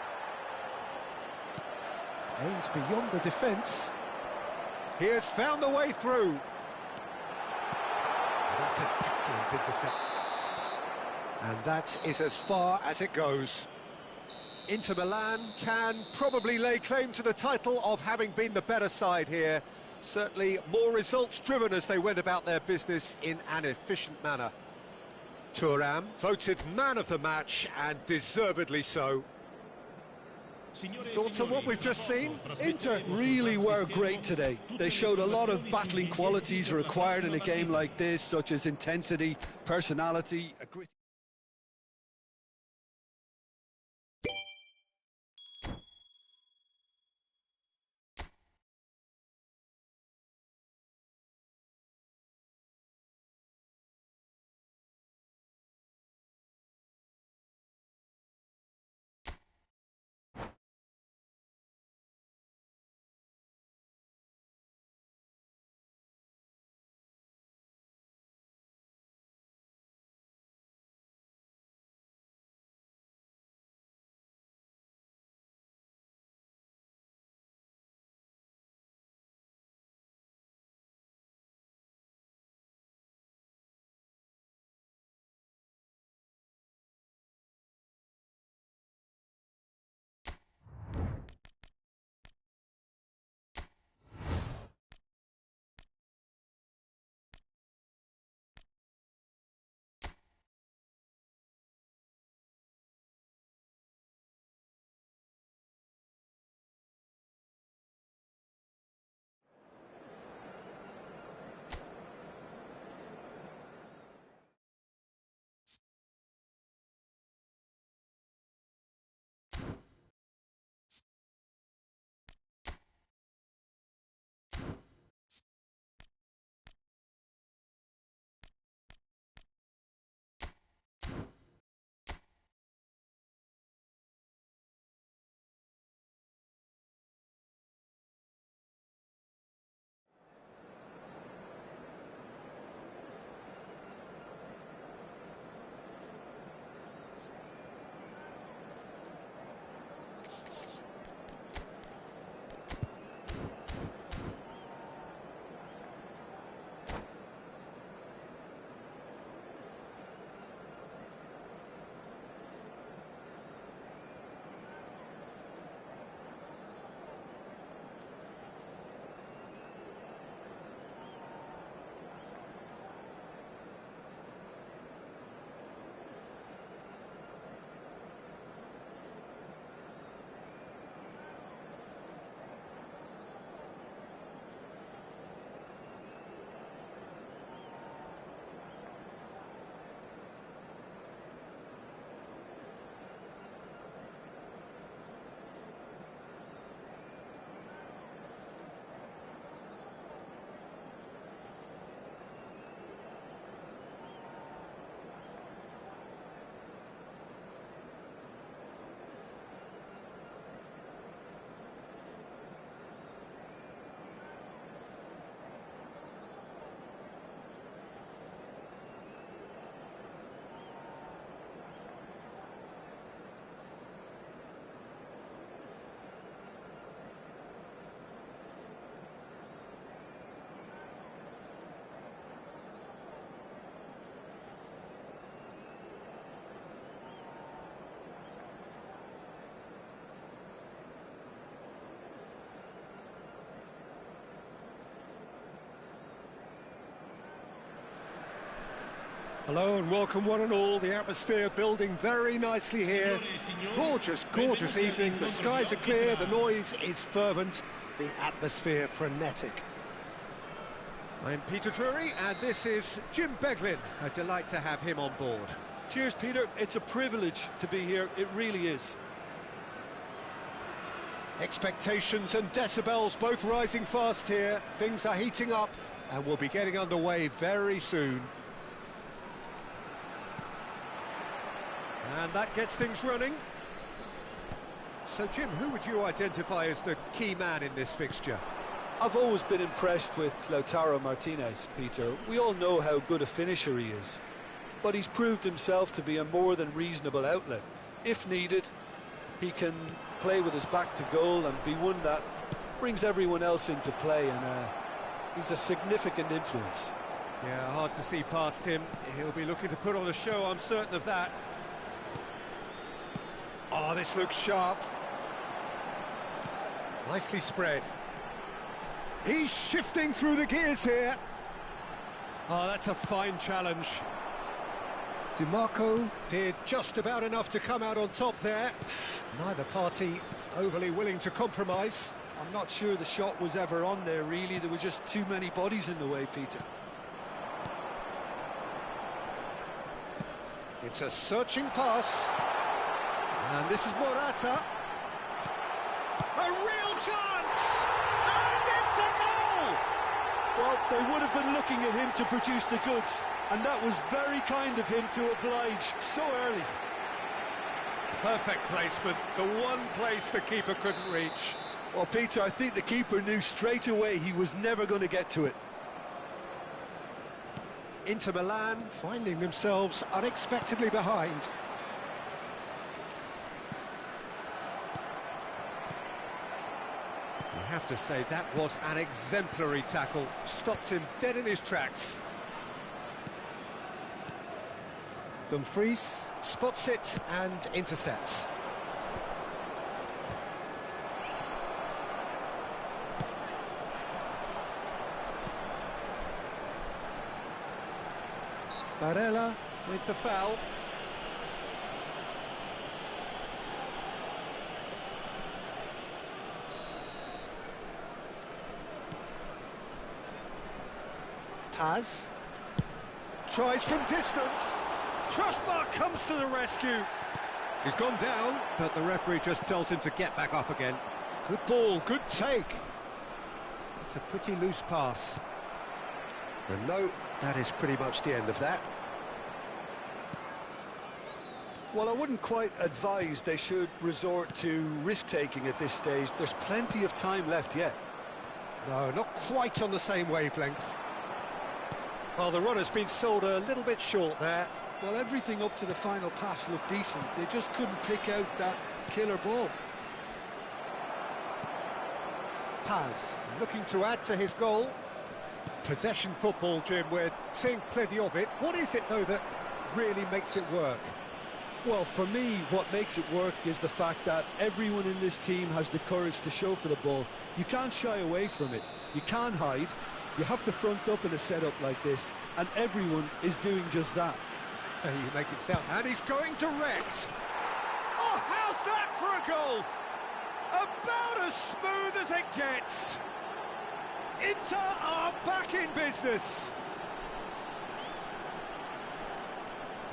A: Aimed beyond the defence. He has found the way through. That's an excellent intercept. And that is as far as it goes. Inter Milan can probably lay claim to the title of having been the better side here. Certainly more results-driven as they went about their business in an efficient manner. Thuram voted man of the match, and deservedly so. Thoughts on what we've just seen?
D: Inter really were great today. They showed a lot of battling qualities required in a game like this, such as intensity, personality, a grit.
A: Hello and welcome one and all. The atmosphere building very nicely here. Gorgeous, gorgeous evening. The skies are clear, the noise is fervent, the atmosphere frenetic. I'm Peter Drury and this is Jim Beglin. A delight to have him on board.
D: Cheers, Peter. It's a privilege to be here. It really is.
A: Expectations and decibels both rising fast here. Things are heating up and we'll be getting underway very soon. And that gets things running. So, Jim, who would you identify as the key man in this fixture?
D: I've always been impressed with Lautaro Martinez, Peter. We all know how good a finisher he is. But he's proved himself to be a more than reasonable outlet. If needed, he can play with his back to goal and be one that brings everyone else into play, and he's a significant influence.
A: Yeah, hard to see past him. He'll be looking to put on a show, I'm certain of that. Oh, this looks sharp. Nicely spread. He's shifting through the gears here. Oh, that's a fine challenge. DiMarco did just about enough to come out on top there. Neither party overly willing to compromise.
D: I'm not sure the shot was ever on there, really. There were just too many bodies in the way, Peter.
A: It's a searching pass. And this is Morata. A real chance! And it's a goal!
D: Well, they would have been looking at him to produce the goods, and that was very kind of him to oblige so early.
A: Perfect placement, the one place the keeper couldn't reach.
D: Well, Peter, I think the keeper knew straight away he was never going to get to it.
A: Inter Milan finding themselves unexpectedly behind. I have to say, that was an exemplary tackle. Stopped him dead in his tracks. Dumfries spots it and intercepts. Barella with the foul. Paz tries from distance. Crossbar comes to the rescue. He's gone down, but the referee just tells him to get back up again. Good ball, good take. It's a pretty loose pass. And no, that is pretty much the end of that.
D: Well, I wouldn't quite advise they should resort to risk-taking at this stage. There's plenty of time left yet.
A: No, not quite on the same wavelength. Well, the run has been sold a little bit short there.
D: Well, everything up to the final pass looked decent. They just couldn't pick out that killer ball.
A: Paz looking to add to his goal. Possession football, Jim, we're seeing plenty of it. What is it, though, that really makes it work?
D: Well, for me, what makes it work is the fact that everyone in this team has the courage to show for the ball. You can't shy away from it. You can't hide. You have to front up in a setup like this, and everyone is doing just that.
A: You make it sound. And he's going to Rex. Oh, how's that for a goal? About as smooth as it gets. Inter are back in business.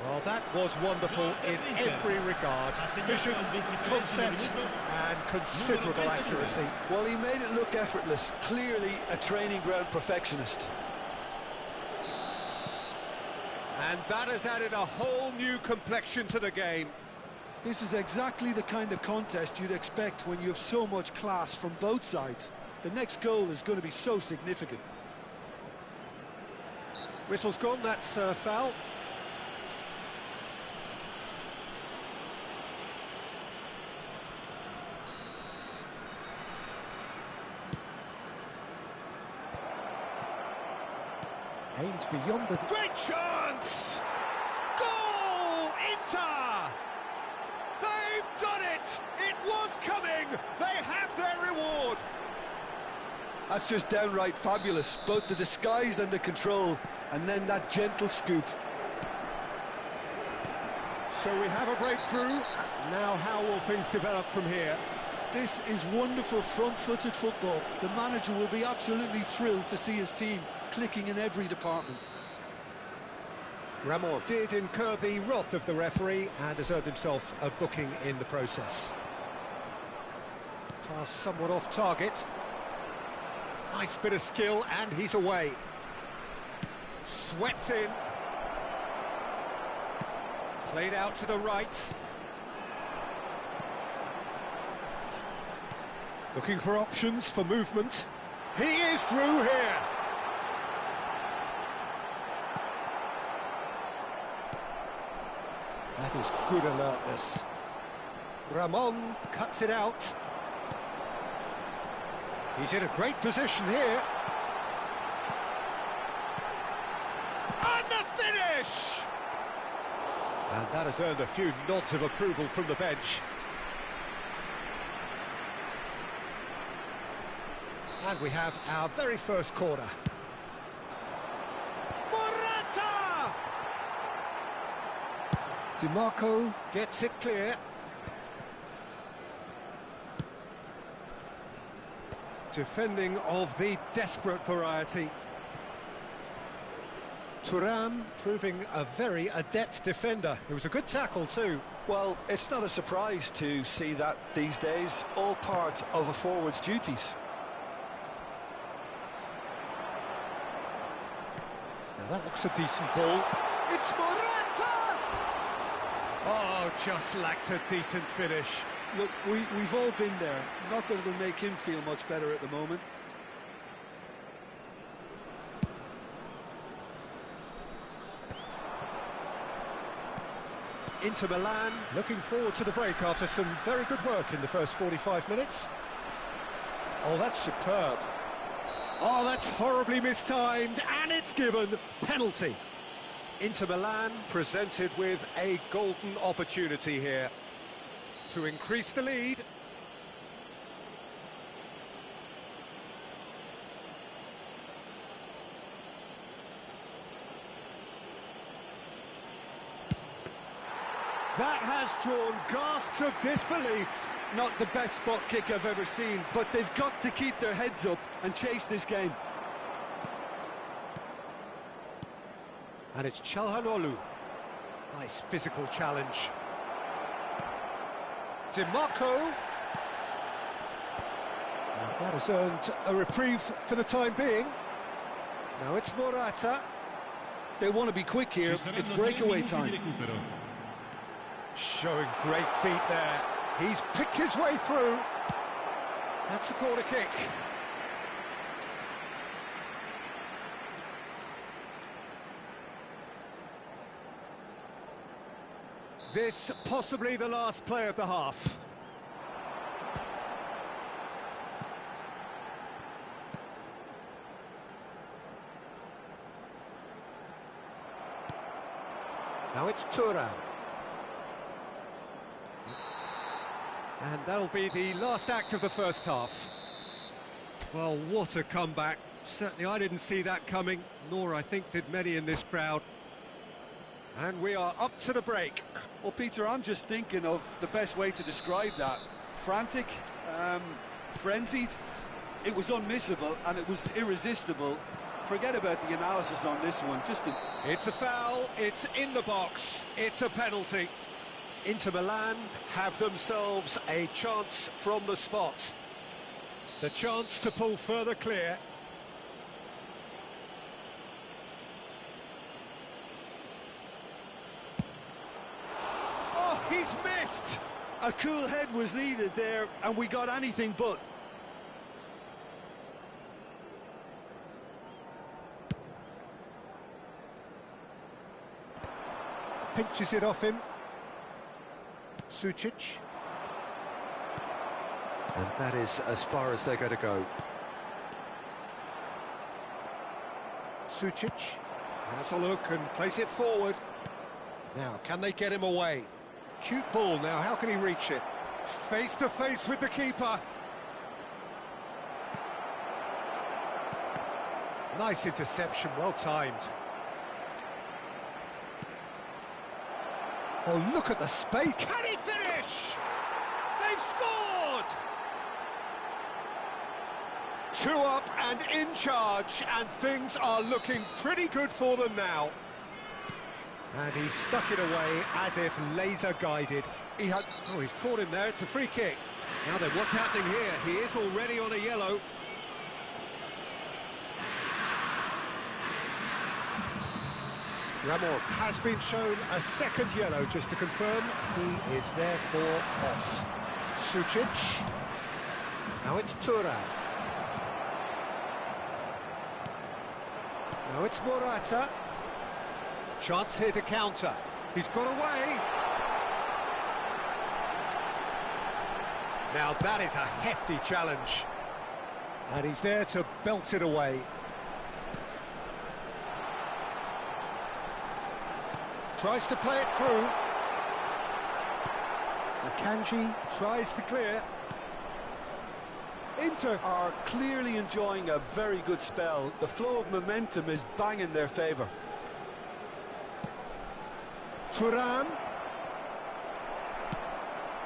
A: Well, that was wonderful in every regard. Vision, concept, and considerable accuracy.
D: Well, he made it look effortless. Clearly a training ground perfectionist.
A: And that has added a whole new complexion to the game.
D: This is exactly the kind of contest you'd expect when you have so much class from both sides. The next goal is going to be so significant.
A: Whistle's gone, that's foul. Aimed beyond the... Great chance! Goal! Inter! They've done it! It was coming! They have their reward!
D: That's just downright fabulous. Both the disguise and the control, and then that gentle scoop.
A: So we have a breakthrough. Now how will things develop from here?
D: This is wonderful front-footed football. The manager will be absolutely thrilled to see his team clicking in every department.
A: Ramon did incur the wrath of the referee and has earned himself a booking in the process. Pass somewhat off target. Nice bit of skill and he's away. Swept in. Played out to the right. Looking for options for movement. He is through here. That is good alertness. Ramon cuts it out. He's in a great position here. And the finish! And that has earned a few nods of approval from the bench. And we have our very first corner. Morata! DiMarco gets it clear. Defending of the desperate variety. Thuram proving a very adept defender. It was a good tackle too.
D: Well, it's not a surprise to see that these days, all part of a forward's duties.
A: Now that looks a decent ball. It's Morata! Oh, just lacked a decent finish.
D: Look, we've all been there. Not that it'll make him feel much better at the moment.
A: Inter Milan looking forward to the break after some very good work in the first 45 minutes. Oh, that's superb. Oh, that's horribly mistimed, and it's given penalty. Inter Milan presented with a golden opportunity here to increase the lead. That has drawn gasps of disbelief.
D: Not the best spot kick I've ever seen, but they've got to keep their heads up and chase this game.
A: And it's Çalhanoğlu. Nice physical challenge. DiMarco. And that has earned a reprieve for the time being. Now it's Morata.
D: They want to be quick here. It's breakaway time.
A: Showing great feet there. He's picked his way through. That's a corner kick. This possibly the last play of the half. Now it's Thuram. And that'll be the last act of the first half. Well, what a comeback. Certainly I didn't see that coming, nor I think did many in this crowd. And we are up to the break.
D: Well, Peter, I'm just thinking of the best way to describe that. Frantic, frenzied. It was unmissable and it was irresistible. Forget about the analysis on this one.
A: It's a foul, it's in the box, it's a penalty. Inter Milan have themselves a chance from the spot. The chance to pull further clear. Oh, he's missed!
D: A cool head was needed there, and we got anything but.
A: Pinches it off him. Sucic. And that is as far as they're going to go. Sucic has a look and plays it forward. Now, can they get him away? Cute ball now, how can he reach it? Face to face with the keeper. Nice interception, well timed. Oh, look at the space. Can he finish? They've scored! 2 up and in charge, and things are looking pretty good for them now. And he stuck it away as if laser guided. Oh, he's caught him there. It's a free kick. Now then, what's happening here? He is already on a yellow. Ramon has been shown a second yellow, just to confirm. He is therefore off. Sucic. Now it's Thuram. Now it's Morata. Chance here to counter. He's got away. Now that is a hefty challenge. And he's there to belt it away. Tries to play it through. Akanji tries to clear.
D: Inter are clearly enjoying a very good spell. The flow of momentum is bang in their favour.
A: Thuram.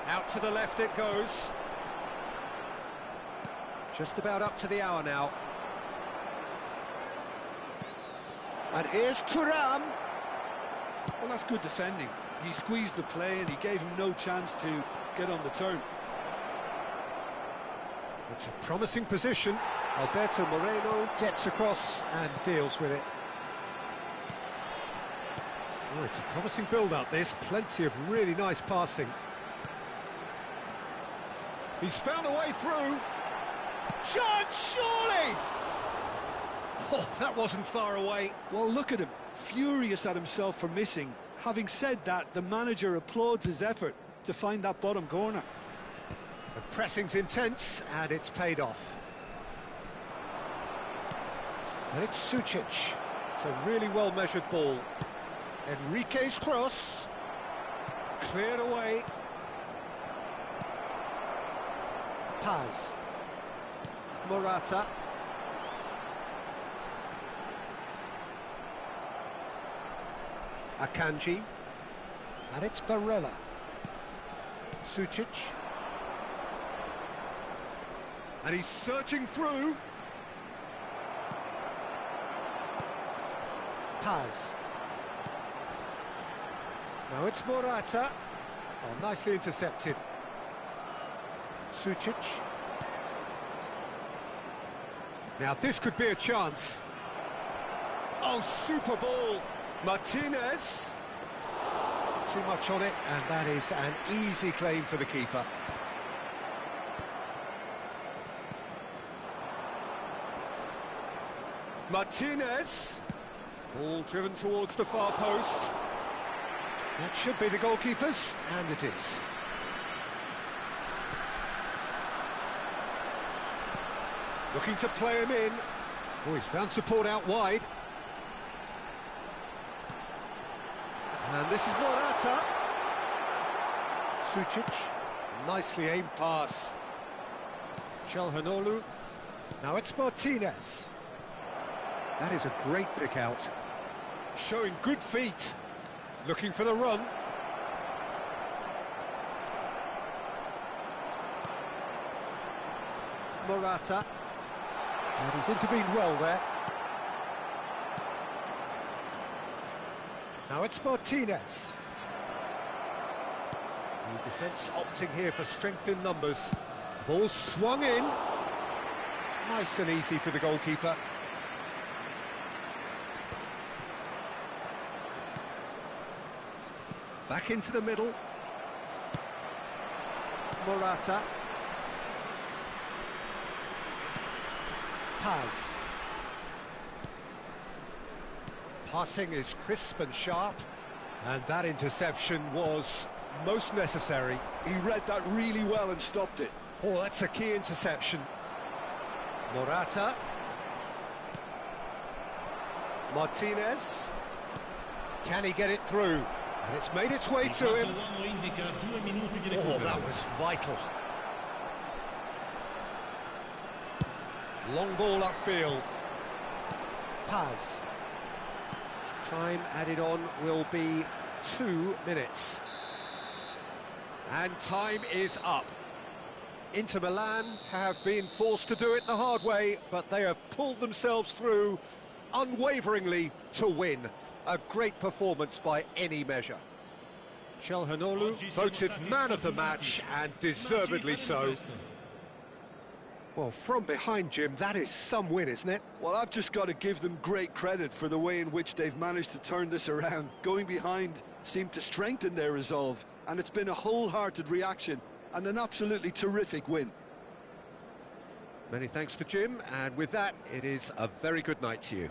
A: Out to the left it goes. Just about up to the hour now. And here's Thuram.
D: Well, that's good defending. He squeezed the play and he gave him no chance to get on the turn.
A: It's a promising position. Alberto Moreno gets across and deals with it. Oh, it's a promising build-up, this. Plenty of really nice passing. He's found a way through. Chance, surely! Oh, that wasn't far away.
D: Well, look at him, furious at himself for missing. Having said that, the manager applauds his effort to find that bottom corner.
A: The pressing's intense, and it's paid off. And it's Sucic. It's a really well-measured ball. Enrique's cross. Cleared away. Paz. Morata. Akanji. And it's Barella. Sucic. And he's searching through. Paz. Now it's Morata. Oh, nicely intercepted. Sucic. Now this could be a chance. Oh, super ball. Martinez. Too much on it, and that is an easy claim for the keeper. Martinez. Ball driven towards the far post. That should be the goalkeeper's, and it is. Looking to play him in. Oh, he's found support out wide. And this is Morata. Sucic. Nicely aimed pass. Çalhanoğlu. Now it's Martinez. That is a great pick out. Showing good feet. Looking for the run. Morata. And he's intervened well there. Now it's Martinez. The defence opting here for strength in numbers. Ball swung in. Nice and easy for the goalkeeper. Back into the middle. Morata. Paz. Passing is crisp and sharp, and that interception was most necessary.
D: He read that really well and stopped it.
A: Oh, that's a key interception. Morata. Martinez. Can he get it through? And it's made its way to him. Oh, that was vital. Long ball upfield. Paz. Time added on will be 2 minutes. And time is up. Inter Milan have been forced to do it the hard way, but they have pulled themselves through unwaveringly to win. A great performance by any measure. Calhanoglu voted man of the match, and deservedly so. Well, from behind, Jim, that is some win, isn't it?
B: Well, I've just got to give them great credit for the way in which they've managed to turn this around. Going behind seemed to strengthen their resolve, and it's been a wholehearted reaction and an absolutely terrific win.
A: Many thanks to Jim, and with that, it is a very good night to you.